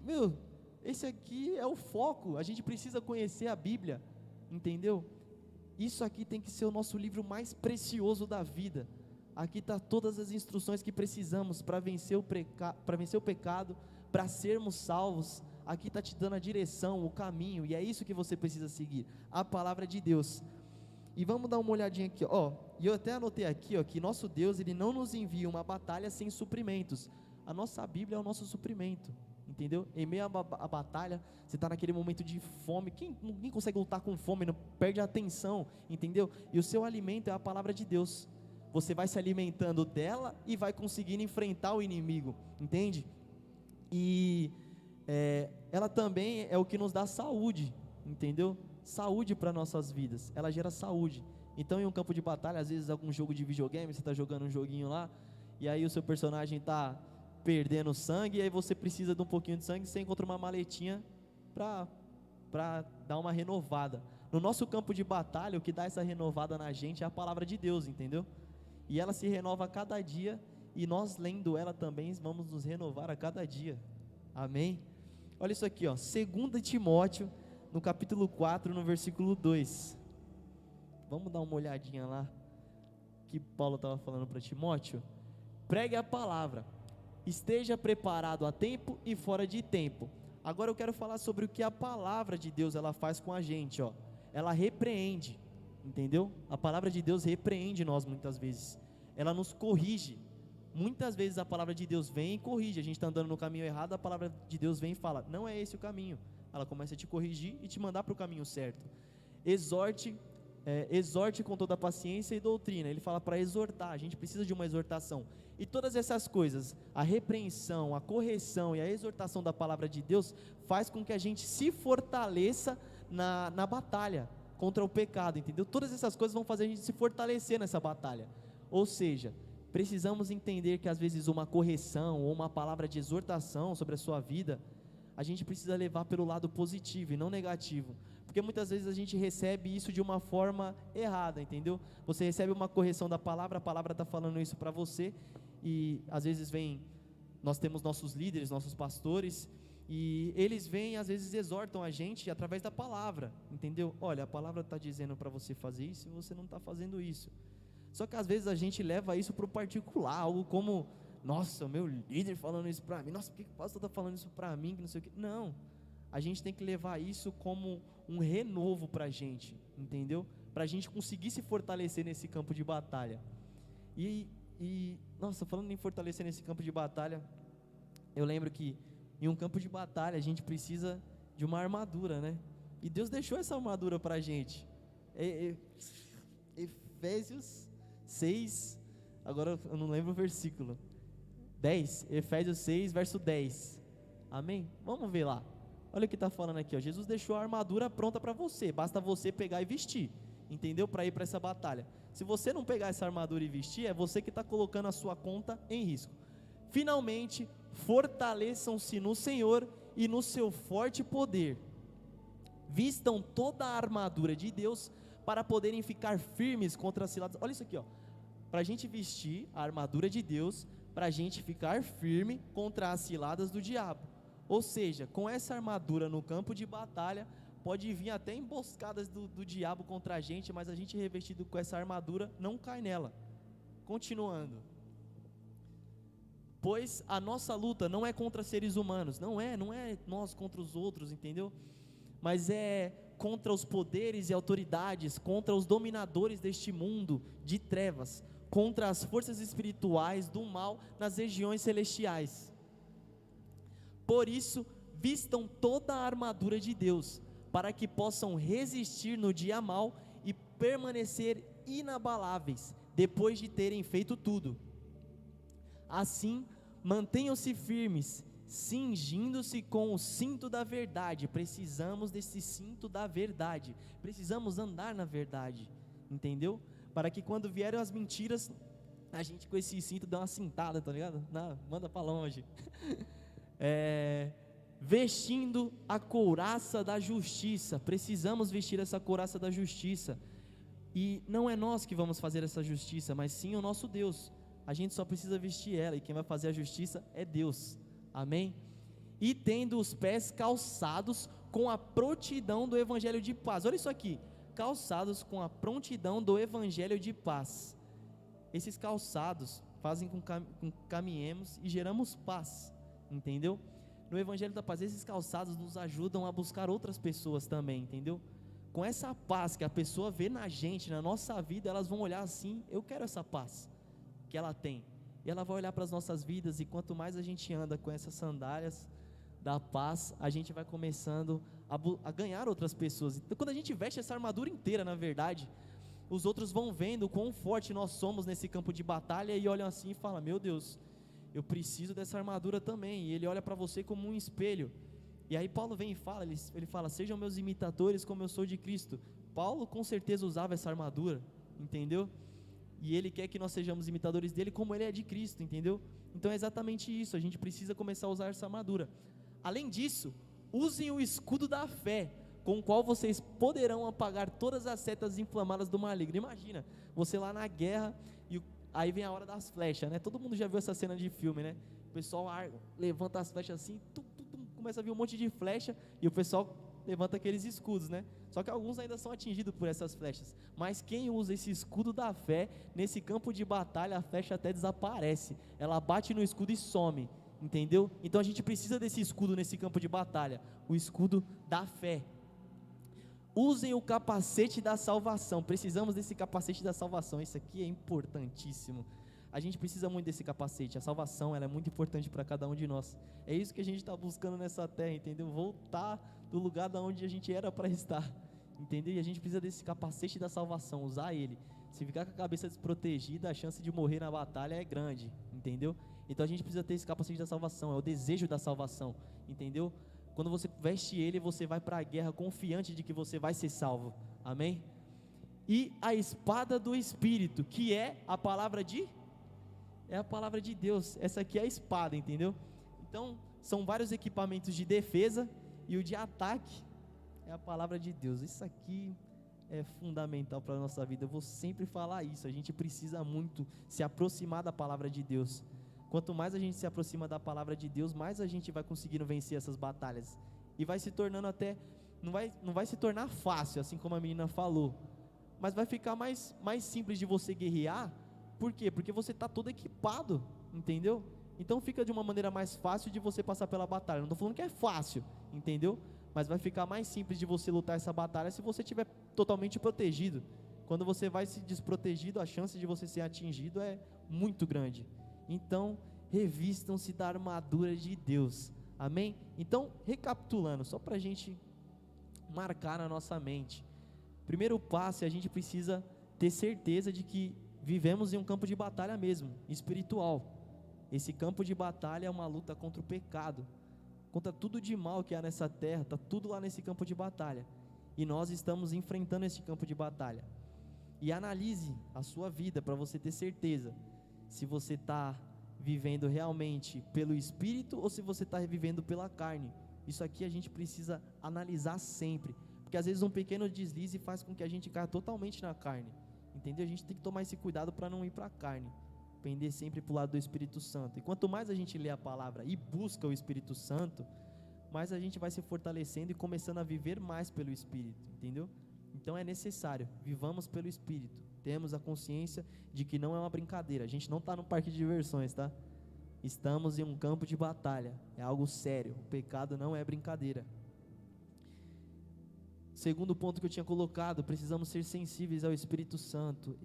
esse aqui é o foco, a gente precisa conhecer a Bíblia, entendeu? Isso aqui tem que ser o nosso livro mais precioso da vida, aqui está todas as instruções que precisamos para vencer o pecado, para sermos salvos, aqui está te dando a direção, o caminho, e é isso que você precisa seguir, a palavra de Deus. E vamos dar uma olhadinha aqui, e eu até anotei aqui, que nosso Deus, ele não nos envia uma batalha sem suprimentos, a nossa Bíblia é o nosso suprimento, entendeu? Em meio à batalha, você está naquele momento de fome, ninguém consegue lutar com fome, não perde a atenção, entendeu? E o seu alimento é a palavra de Deus, você vai se alimentando dela e vai conseguindo enfrentar o inimigo, entende? E ela também é o que nos dá saúde, entendeu? Saúde para nossas vidas, ela gera saúde. Então em um campo de batalha, às vezes algum jogo de videogame, você está jogando um joguinho lá, e aí o seu personagem está perdendo sangue, e aí você precisa de um pouquinho de sangue, você encontra uma maletinha para dar uma renovada. No nosso campo de batalha, o que dá essa renovada na gente é a palavra de Deus, entendeu? E ela se renova a cada dia, e nós lendo ela também vamos nos renovar a cada dia, amém? Olha isso aqui, 2 Timóteo, no capítulo 4, no versículo 2, vamos dar uma olhadinha lá, que Paulo estava falando para Timóteo. Pregue a palavra, esteja preparado a tempo e fora de tempo. Agora eu quero falar sobre o que a palavra de Deus ela faz com a gente, ela repreende, entendeu? A palavra de Deus repreende nós muitas vezes, ela nos corrige, muitas vezes a palavra de Deus vem e corrige. A gente está andando no caminho errado, a palavra de Deus vem e fala, não é esse o caminho. Ela começa a te corrigir e te mandar para o caminho certo. Exorte com toda a paciência e doutrina. Ele fala para exortar, a gente precisa de uma exortação. E todas essas coisas, a repreensão, a correção e a exortação da palavra de Deus, faz com que a gente se fortaleça na batalha contra o pecado, entendeu? Todas essas coisas vão fazer a gente se fortalecer nessa batalha. Ou seja, precisamos entender que às vezes uma correção ou uma palavra de exortação sobre a sua vida, a gente precisa levar pelo lado positivo e não negativo, porque muitas vezes a gente recebe isso de uma forma errada, entendeu? Você recebe uma correção da palavra, a palavra está falando isso para você, e às vezes nós temos nossos líderes, nossos pastores, e eles vêm, às vezes exortam a gente através da palavra, entendeu? Olha, a palavra está dizendo para você fazer isso e você não está fazendo isso. Só que às vezes a gente leva isso para o particular, algo como, nossa, o meu líder falando isso para mim, nossa, por que o pastor está falando isso para mim, que não sei o que. Não, a gente tem que levar isso como um renovo para a gente, entendeu? Para a gente conseguir se fortalecer nesse campo de batalha. Nossa, falando em fortalecer nesse campo de batalha, eu lembro que em um campo de batalha a gente precisa de uma armadura, né? E Deus deixou essa armadura para a gente. Efésios 6, agora eu não lembro o versículo, 10, Efésios 6, verso 10, amém? Vamos ver lá, olha o que está falando aqui, ó. Jesus deixou a armadura pronta para você, basta você pegar e vestir, entendeu? Para ir para essa batalha. Se você não pegar essa armadura e vestir, é você que está colocando a sua conta em risco. Finalmente, fortaleçam-se no Senhor e no seu forte poder, vistam toda a armadura de Deus, para poderem ficar firmes contra as ciladas. Olha isso aqui, ó. Para a gente vestir a armadura de Deus, para a gente ficar firme contra as ciladas do diabo. Ou seja, com essa armadura no campo de batalha, pode vir até emboscadas do diabo contra a gente, mas a gente revestido com essa armadura não cai nela. Continuando. Pois a nossa luta não é contra seres humanos, não é nós contra os outros, entendeu? Mas é contra os poderes e autoridades, contra os dominadores deste mundo de trevas, contra as forças espirituais do mal nas regiões celestiais. Por isso, vistam toda a armadura de Deus, para que possam resistir no dia mau e permanecer inabaláveis, depois de terem feito tudo. Assim, mantenham-se firmes, cingindo-se com o cinto da verdade. Precisamos desse cinto da verdade, precisamos andar na verdade, entendeu? Para que quando vierem as mentiras, a gente com esse cinto dá uma cintada, tá ligado? Não, manda para longe. Vestindo a couraça da justiça, precisamos vestir essa couraça da justiça, e não é nós que vamos fazer essa justiça, mas sim o nosso Deus. A gente só precisa vestir ela, e quem vai fazer a justiça é Deus. Amém? E tendo os pés calçados com a prontidão do evangelho de paz. Olha isso aqui, calçados com a prontidão do evangelho de paz. Esses calçados fazem com que caminhemos e geramos paz, entendeu? No evangelho da paz, esses calçados nos ajudam a buscar outras pessoas também, entendeu? Com essa paz que a pessoa vê na gente, na nossa vida, elas vão olhar assim, eu quero essa paz que ela tem. E ela vai olhar para as nossas vidas, e quanto mais a gente anda com essas sandálias da paz, a gente vai começando a ganhar outras pessoas. Então, quando a gente veste essa armadura inteira, na verdade, os outros vão vendo o quão forte nós somos nesse campo de batalha, e olham assim e falam, meu Deus, eu preciso dessa armadura também. E ele olha para você como um espelho. E aí Paulo vem e fala, ele fala, sejam meus imitadores como eu sou de Cristo. Paulo com certeza usava essa armadura, entendeu? E ele quer que nós sejamos imitadores dele como ele é de Cristo, entendeu? Então é exatamente isso, a gente precisa começar a usar essa armadura. Além disso, usem o escudo da fé, com o qual vocês poderão apagar todas as setas inflamadas do maligno. Imagina, você lá na guerra, e aí vem a hora das flechas, né? Todo mundo já viu essa cena de filme, né? O pessoal levanta as flechas assim, começa a vir um monte de flecha, e o pessoal levanta aqueles escudos, né? Só que alguns ainda são atingidos por essas flechas, mas quem usa esse escudo da fé, nesse campo de batalha, a flecha até desaparece, ela bate no escudo e some, entendeu? Então a gente precisa desse escudo nesse campo de batalha, o escudo da fé. Usem o capacete da salvação, precisamos desse capacete da salvação, isso aqui é importantíssimo, a gente precisa muito desse capacete. A salvação, ela é muito importante para cada um de nós. É isso que a gente está buscando nessa terra, entendeu? Voltar do lugar da onde a gente era para estar, entendeu? E a gente precisa desse capacete da salvação, usar ele. Se ficar com a cabeça desprotegida, a chance de morrer na batalha é grande, entendeu? Então a gente precisa ter esse capacete da salvação, é o desejo da salvação, entendeu? Quando você veste ele, você vai para a guerra confiante de que você vai ser salvo, amém? E a espada do Espírito, que é a palavra de Deus. Essa aqui é a espada, entendeu? Então, são vários equipamentos de defesa, e o de ataque é a palavra de Deus. Isso aqui é fundamental para a nossa vida. Eu vou sempre falar isso. A gente precisa muito se aproximar da palavra de Deus. Quanto mais a gente se aproxima da palavra de Deus, mais a gente vai conseguindo vencer essas batalhas. E vai se tornando até, não vai se tornar fácil, assim como a menina falou, mas vai ficar mais simples de você guerrear. Por quê? Porque você está todo equipado, entendeu? Então fica de uma maneira mais fácil de você passar pela batalha. Não estou falando que é fácil, entendeu? Mas vai ficar mais simples de você lutar essa batalha se você estiver totalmente protegido. Quando você vai se desprotegido, a chance de você ser atingido é muito grande. Então, revistam-se da armadura de Deus, amém? Então, recapitulando, só para a gente marcar na nossa mente. Primeiro passo é a gente precisa ter certeza de que vivemos em um campo de batalha mesmo, espiritual. Esse campo de batalha é uma luta contra o pecado, contra tudo de mal que há nessa terra, está tudo lá nesse campo de batalha. E nós estamos enfrentando esse campo de batalha. E analise a sua vida para você ter certeza se você está vivendo realmente pelo Espírito ou se você está vivendo pela carne. Isso aqui a gente precisa analisar sempre, porque às vezes um pequeno deslize faz com que a gente caia totalmente na carne, entendeu? A gente tem que tomar esse cuidado para não ir para a carne, pender sempre para o lado do Espírito Santo. E quanto mais a gente lê a palavra e busca o Espírito Santo, mais a gente vai se fortalecendo e começando a viver mais pelo Espírito, entendeu? Então é necessário, vivamos pelo Espírito. Temos a consciência de que não é uma brincadeira. A gente não está num parque de diversões, tá? Estamos em um campo de batalha. É algo sério. O pecado não é brincadeira. Segundo ponto que eu tinha colocado, precisamos ser sensíveis ao Espírito Santo.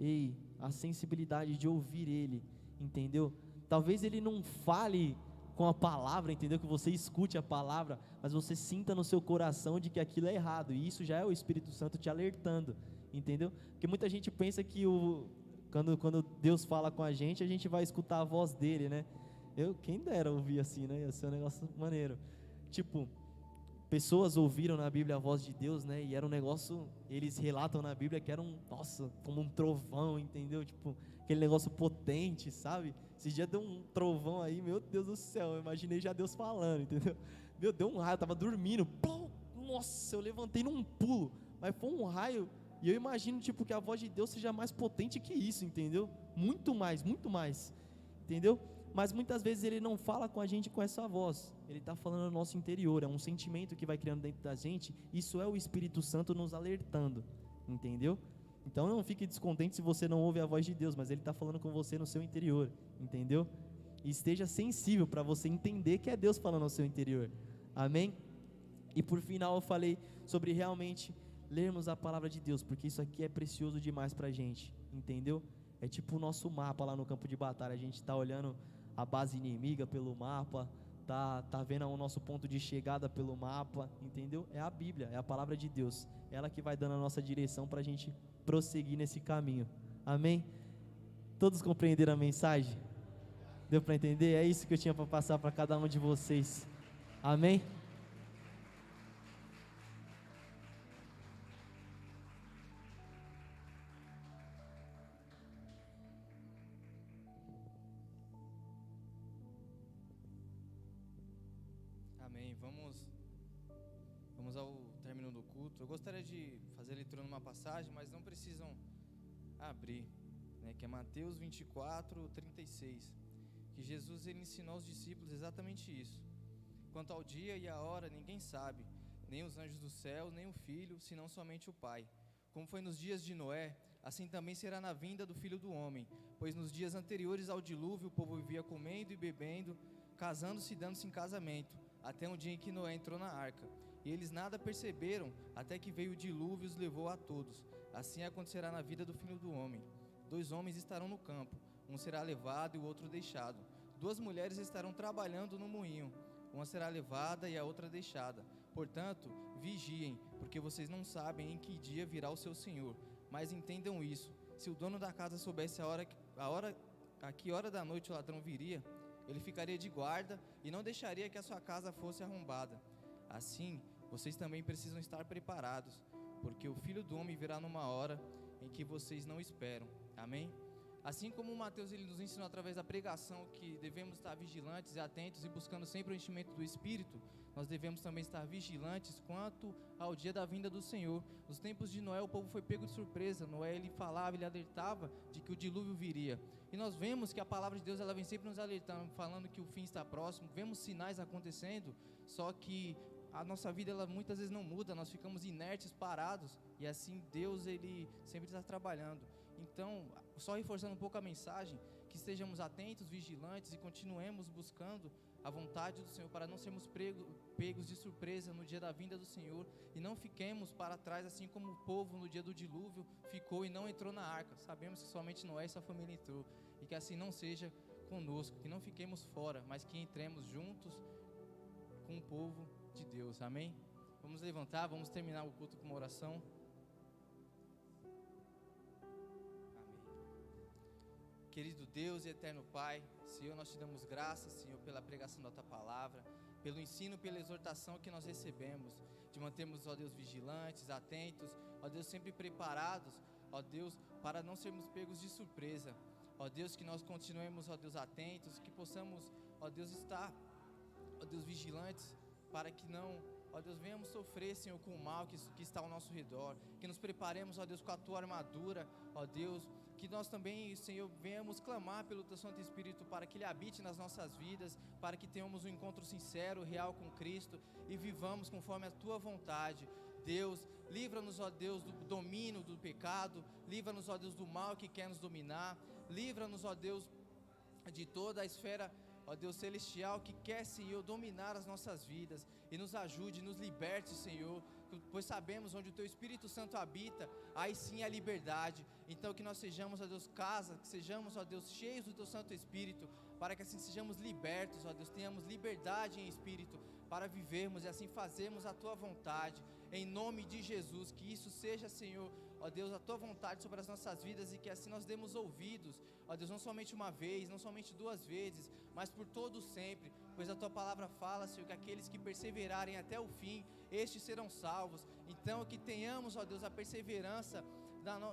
A sensibilidade de ouvir Ele, entendeu? Talvez Ele não fale com a palavra, entendeu? Que você escute a palavra, mas você sinta no seu coração de que aquilo é errado. E isso já é o Espírito Santo te alertando, entendeu? Porque muita gente pensa que quando Deus fala com a gente vai escutar a voz dele, né? Quem dera ouvir assim, né? Ia ser um negócio maneiro. Tipo, pessoas ouviram na Bíblia a voz de Deus, né? E era um negócio, eles relatam na Bíblia que era como um trovão, entendeu? Tipo, aquele negócio potente, sabe? Esse dia deu um trovão aí, meu Deus do céu, eu imaginei já Deus falando, entendeu? Meu, deu um raio, eu tava dormindo, pum, nossa, eu levantei num pulo, mas foi um raio. E eu imagino, tipo, que a voz de Deus seja mais potente que isso, entendeu? Muito mais, entendeu? Mas muitas vezes Ele não fala com a gente com essa voz. Ele está falando no nosso interior, é um sentimento que vai criando dentro da gente. Isso é o Espírito Santo nos alertando, entendeu? Então não fique descontente se você não ouve a voz de Deus, mas Ele está falando com você no seu interior, entendeu? E esteja sensível para você entender que é Deus falando no seu interior, amém? E por final eu falei sobre realmente lermos a palavra de Deus, porque isso aqui é precioso demais para a gente, entendeu? É tipo o nosso mapa lá no campo de batalha, a gente está olhando a base inimiga pelo mapa, tá vendo o nosso ponto de chegada pelo mapa, entendeu? É a Bíblia, é a palavra de Deus, ela que vai dando a nossa direção para a gente prosseguir nesse caminho, amém? Todos compreenderam a mensagem? Deu para entender? É isso que eu tinha para passar para cada um de vocês, amém? Amém. Vamos ao término do culto. Eu gostaria de fazer a leitura numa passagem, mas não precisam abrir, né, que é Mateus 24, 36, que Jesus ele ensinou aos discípulos exatamente isso. Quanto ao dia e a hora, ninguém sabe, nem os anjos do céu, nem o Filho, senão somente o Pai. Como foi nos dias de Noé, assim também será na vinda do Filho do Homem, pois nos dias anteriores ao dilúvio o povo vivia comendo e bebendo, casando-se e dando-se em casamento, até um dia em que Noé entrou na arca. E eles nada perceberam, até que veio o dilúvio e os levou a todos. Assim acontecerá na vida do Filho do Homem. 2 homens estarão no campo, um será levado e o outro deixado. 2 mulheres estarão trabalhando no moinho, uma será levada e a outra deixada. Portanto, vigiem, porque vocês não sabem em que dia virá o seu Senhor. Mas entendam isso: se o dono da casa soubesse a que hora da noite o ladrão viria, ele ficaria de guarda e não deixaria que a sua casa fosse arrombada. Assim, vocês também precisam estar preparados, porque o Filho do Homem virá numa hora em que vocês não esperam. Amém? Assim como Mateus ele nos ensinou através da pregação que devemos estar vigilantes e atentos e buscando sempre o enchimento do Espírito, nós devemos também estar vigilantes quanto ao dia da vinda do Senhor. Nos tempos de Noé, o povo foi pego de surpresa. Noé, ele falava, ele alertava de que o dilúvio viria. E nós vemos que a palavra de Deus, ela vem sempre nos alertando, falando que o fim está próximo. Vemos sinais acontecendo, só que a nossa vida, ela muitas vezes não muda. Nós ficamos inertes, parados, e assim Deus, ele sempre está trabalhando. Então, só reforçando um pouco a mensagem, que estejamos atentos, vigilantes e continuemos buscando a vontade do Senhor, para não sermos pegos de surpresa no dia da vinda do Senhor, e não fiquemos para trás, assim como o povo no dia do dilúvio ficou e não entrou na arca. Sabemos que somente Noé e sua família entrou, e que assim não seja conosco, que não fiquemos fora, mas que entremos juntos com o povo de Deus. Amém? Vamos levantar, vamos terminar o culto com uma oração. Querido Deus e eterno Pai, Senhor, nós te damos graças, Senhor, pela pregação da Tua Palavra, pelo ensino, pela exortação que nós recebemos, de mantermos, ó Deus, vigilantes, atentos, ó Deus, sempre preparados, ó Deus, para não sermos pegos de surpresa, ó Deus, que nós continuemos, ó Deus, atentos, que possamos, ó Deus, estar, ó Deus, vigilantes, para que não, ó Deus, venhamos sofrer, Senhor, com o mal que está ao nosso redor, que nos preparemos, ó Deus, com a Tua armadura, ó Deus, que nós também, Senhor, venhamos clamar pelo Teu Santo Espírito para que Ele habite nas nossas vidas, para que tenhamos um encontro sincero, real com Cristo e vivamos conforme a Tua vontade. Deus, livra-nos, ó Deus, do domínio do pecado, livra-nos, ó Deus, do mal que quer nos dominar, livra-nos, ó Deus, de toda a esfera, ó Deus celestial, que quer, Senhor, dominar as nossas vidas, e nos ajude, nos liberte, Senhor, pois sabemos onde o Teu Espírito Santo habita, aí sim a liberdade. Então que nós sejamos, ó Deus, casa, que sejamos, ó Deus, cheios do Teu Santo Espírito, para que assim sejamos libertos, ó Deus, tenhamos liberdade em espírito, para vivermos e assim fazermos a Tua vontade, em nome de Jesus. Que isso seja, Senhor, ó Deus, a Tua vontade sobre as nossas vidas, e que assim nós demos ouvidos, ó Deus, não somente uma vez, não somente 2 vezes, mas por todo sempre, pois a Tua palavra fala, Senhor, que aqueles que perseverarem até o fim, estes serão salvos. Então que tenhamos, ó Deus, a perseverança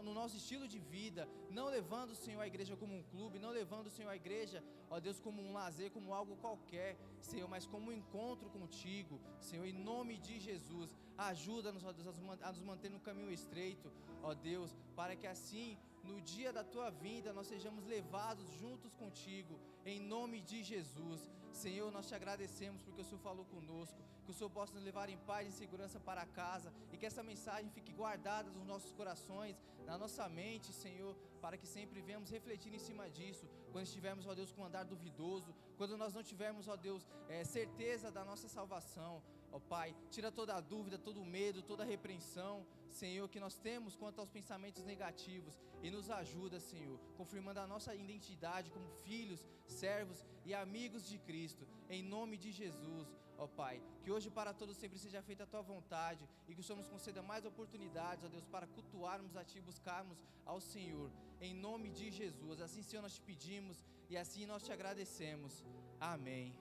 no nosso estilo de vida, não levando, Senhor, a igreja como um clube, não levando, Senhor, a igreja, ó Deus, como um lazer, como algo qualquer, Senhor, mas como um encontro contigo, Senhor, em nome de Jesus. Ajuda-nos, ó Deus, a nos manter no caminho estreito, ó Deus, para que assim, no dia da Tua vinda, nós sejamos levados juntos contigo, em nome de Jesus. Senhor, nós te agradecemos porque o Senhor falou conosco, que o Senhor possa nos levar em paz e em segurança para casa, e que essa mensagem fique guardada nos nossos corações, na nossa mente, Senhor, para que sempre venhamos refletir em cima disso, quando estivermos, ó Deus, com um andar duvidoso, quando nós não tivermos, ó Deus, certeza da nossa salvação. Ó Pai, tira toda a dúvida, todo o medo, toda a repreensão, Senhor, que nós temos quanto aos pensamentos negativos, e nos ajuda, Senhor, confirmando a nossa identidade como filhos, servos e amigos de Cristo, em nome de Jesus. Ó Pai, que hoje para todos sempre seja feita a Tua vontade, e que o Senhor nos conceda mais oportunidades, ó Deus, para cultuarmos a Ti, buscarmos ao Senhor, em nome de Jesus. Assim, Senhor, nós te pedimos, e assim nós te agradecemos. Amém.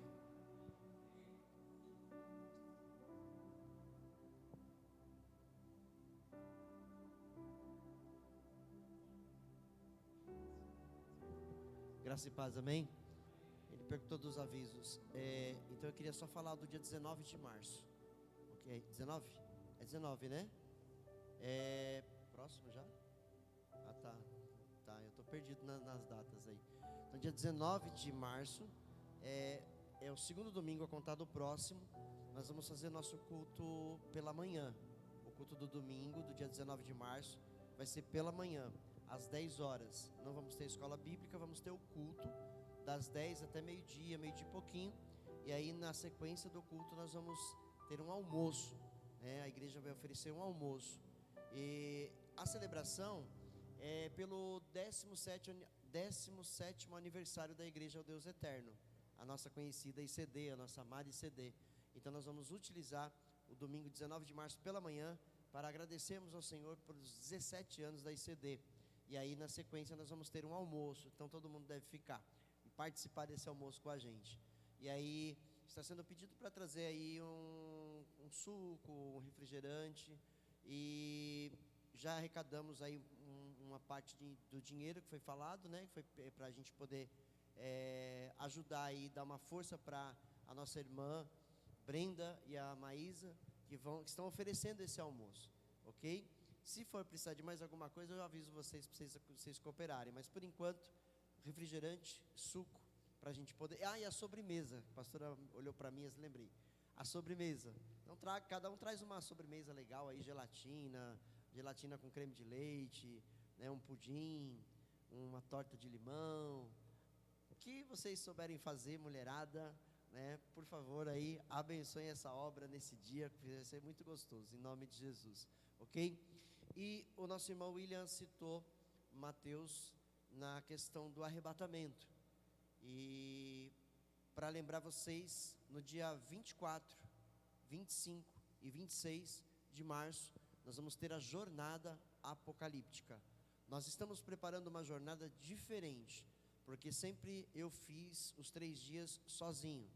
Graça e paz, amém? Ele perguntou dos avisos. Então eu queria só falar do dia 19 de março. Ok? 19? É 19, né? Próximo já? Ah, tá. Tá, eu tô perdido nas datas aí. Então dia 19 de março é o segundo domingo a contar do próximo. Nós vamos fazer nosso culto pela manhã. O culto do domingo, do dia 19 de março, vai ser pela manhã, às 10 horas. Não vamos ter escola bíblica, vamos ter o culto das 10 até meio-dia e pouquinho. E aí na sequência do culto nós vamos ter um almoço, né? A igreja vai oferecer um almoço. E a celebração é pelo 17º aniversário da Igreja ao Deus Eterno, a nossa conhecida ICD, a nossa amada ICD. Então nós vamos utilizar o domingo 19 de março pela manhã para agradecermos ao Senhor pelos 17 anos da ICD. E aí na sequência nós vamos ter um almoço, então todo mundo deve ficar e participar desse almoço com a gente. E aí está sendo pedido para trazer aí um suco, um refrigerante, e já arrecadamos aí uma parte do dinheiro que foi falado, né, que foi para a gente poder ajudar e dar uma força para a nossa irmã Brenda e a Maísa, que estão oferecendo esse almoço, ok? Se for precisar de mais alguma coisa, eu aviso vocês para vocês cooperarem, mas por enquanto, refrigerante, suco, para a gente poder... e a sobremesa, a pastora olhou para mim e lembrei, a sobremesa, então cada um traz uma sobremesa legal aí, gelatina com creme de leite, né, um pudim, uma torta de limão, o que vocês souberem fazer, mulherada, né, por favor aí, abençoem essa obra nesse dia, que vai ser muito gostoso, em nome de Jesus, ok? E o nosso irmão William citou Mateus na questão do arrebatamento, e para lembrar vocês, no dia 24, 25 e 26 de março, nós vamos ter a jornada apocalíptica. Nós estamos preparando uma jornada diferente, porque sempre eu fiz os 3 dias sozinho,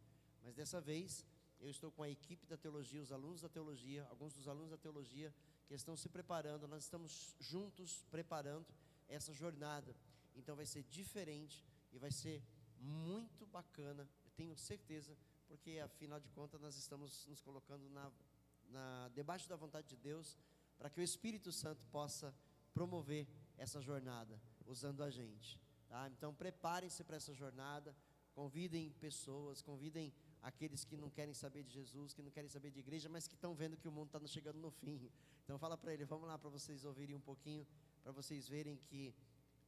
mas dessa vez eu estou com a equipe da teologia, os alunos da teologia, alguns dos alunos da teologia que estão se preparando, nós estamos juntos preparando essa jornada, então vai ser diferente e vai ser muito bacana, eu tenho certeza, porque afinal de contas nós estamos nos colocando debaixo da vontade de Deus, para que o Espírito Santo possa promover essa jornada, usando a gente, tá? Então preparem-se para essa jornada, convidem pessoas, convidem aqueles que não querem saber de Jesus, que não querem saber de igreja, mas que estão vendo que o mundo está chegando no fim, então fala para ele, vamos lá para vocês ouvirem um pouquinho, para vocês verem que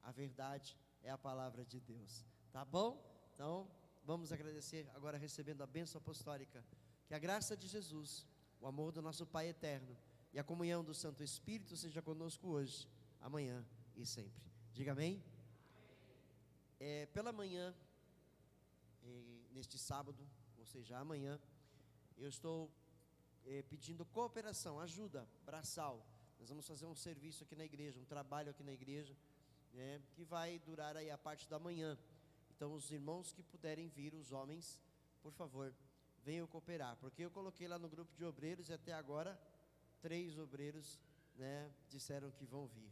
a verdade é a palavra de Deus, tá bom? Então vamos agradecer agora recebendo a bênção apostólica, que a graça de Jesus, o amor do nosso Pai eterno e a comunhão do Santo Espírito seja conosco hoje, amanhã e sempre. Diga amém? Pela manhã, neste sábado, ou seja, amanhã, eu estou pedindo cooperação, ajuda, braçal. Nós vamos fazer um serviço aqui na igreja, um trabalho aqui na igreja, né, que vai durar aí a parte da manhã. Então os irmãos que puderem vir, os homens, por favor, venham cooperar, porque eu coloquei lá no grupo de obreiros e até agora 3 obreiros, né, disseram que vão vir.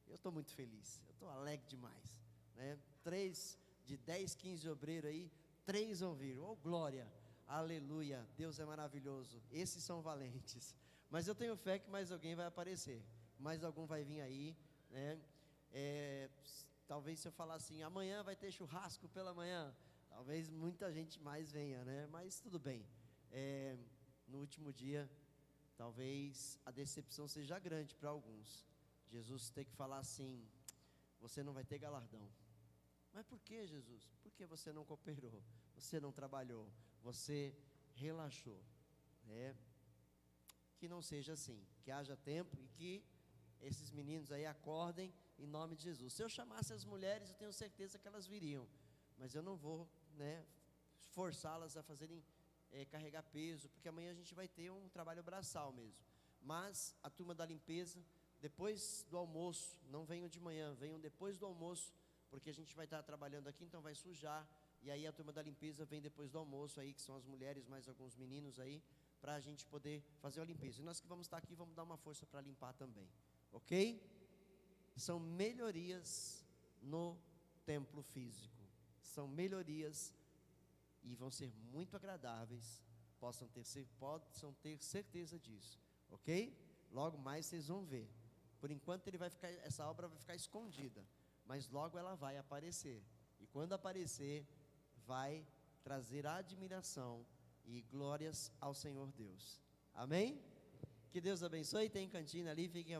Eu estou muito feliz, eu estou alegre demais, né? 3 de 10, 15 obreiros aí, 3 vão vir, oh glória, aleluia, Deus é maravilhoso, esses são valentes, mas eu tenho fé que mais alguém vai aparecer, mais algum vai vir aí, né? Talvez se eu falar assim, amanhã vai ter churrasco pela manhã, talvez muita gente mais venha, né? Mas tudo bem, no último dia, talvez a decepção seja grande para alguns, Jesus tem que falar assim, você não vai ter galardão. Mas por que, Jesus? Porque você não cooperou, você não trabalhou, você relaxou, né? Que não seja assim, que haja tempo e que esses meninos aí acordem em nome de Jesus. Se eu chamasse as mulheres, eu tenho certeza que elas viriam, mas eu não vou, né, forçá-las a fazerem, carregar peso, porque amanhã a gente vai ter um trabalho braçal mesmo, mas a turma da limpeza, depois do almoço, não venham de manhã, venham depois do almoço, porque a gente vai estar trabalhando aqui, então vai sujar, e aí a turma da limpeza vem depois do almoço aí, que são as mulheres, mais alguns meninos aí, para a gente poder fazer a limpeza, e nós que vamos estar aqui, vamos dar uma força para limpar também, ok? São melhorias no templo físico, são melhorias, e vão ser muito agradáveis, possam ter certeza disso, ok? Logo mais vocês vão ver, por enquanto essa obra vai ficar escondida, mas logo ela vai aparecer, e quando aparecer, vai trazer admiração e glórias ao Senhor Deus, amém? Que Deus abençoe, tem cantina ali, fiquem à vontade.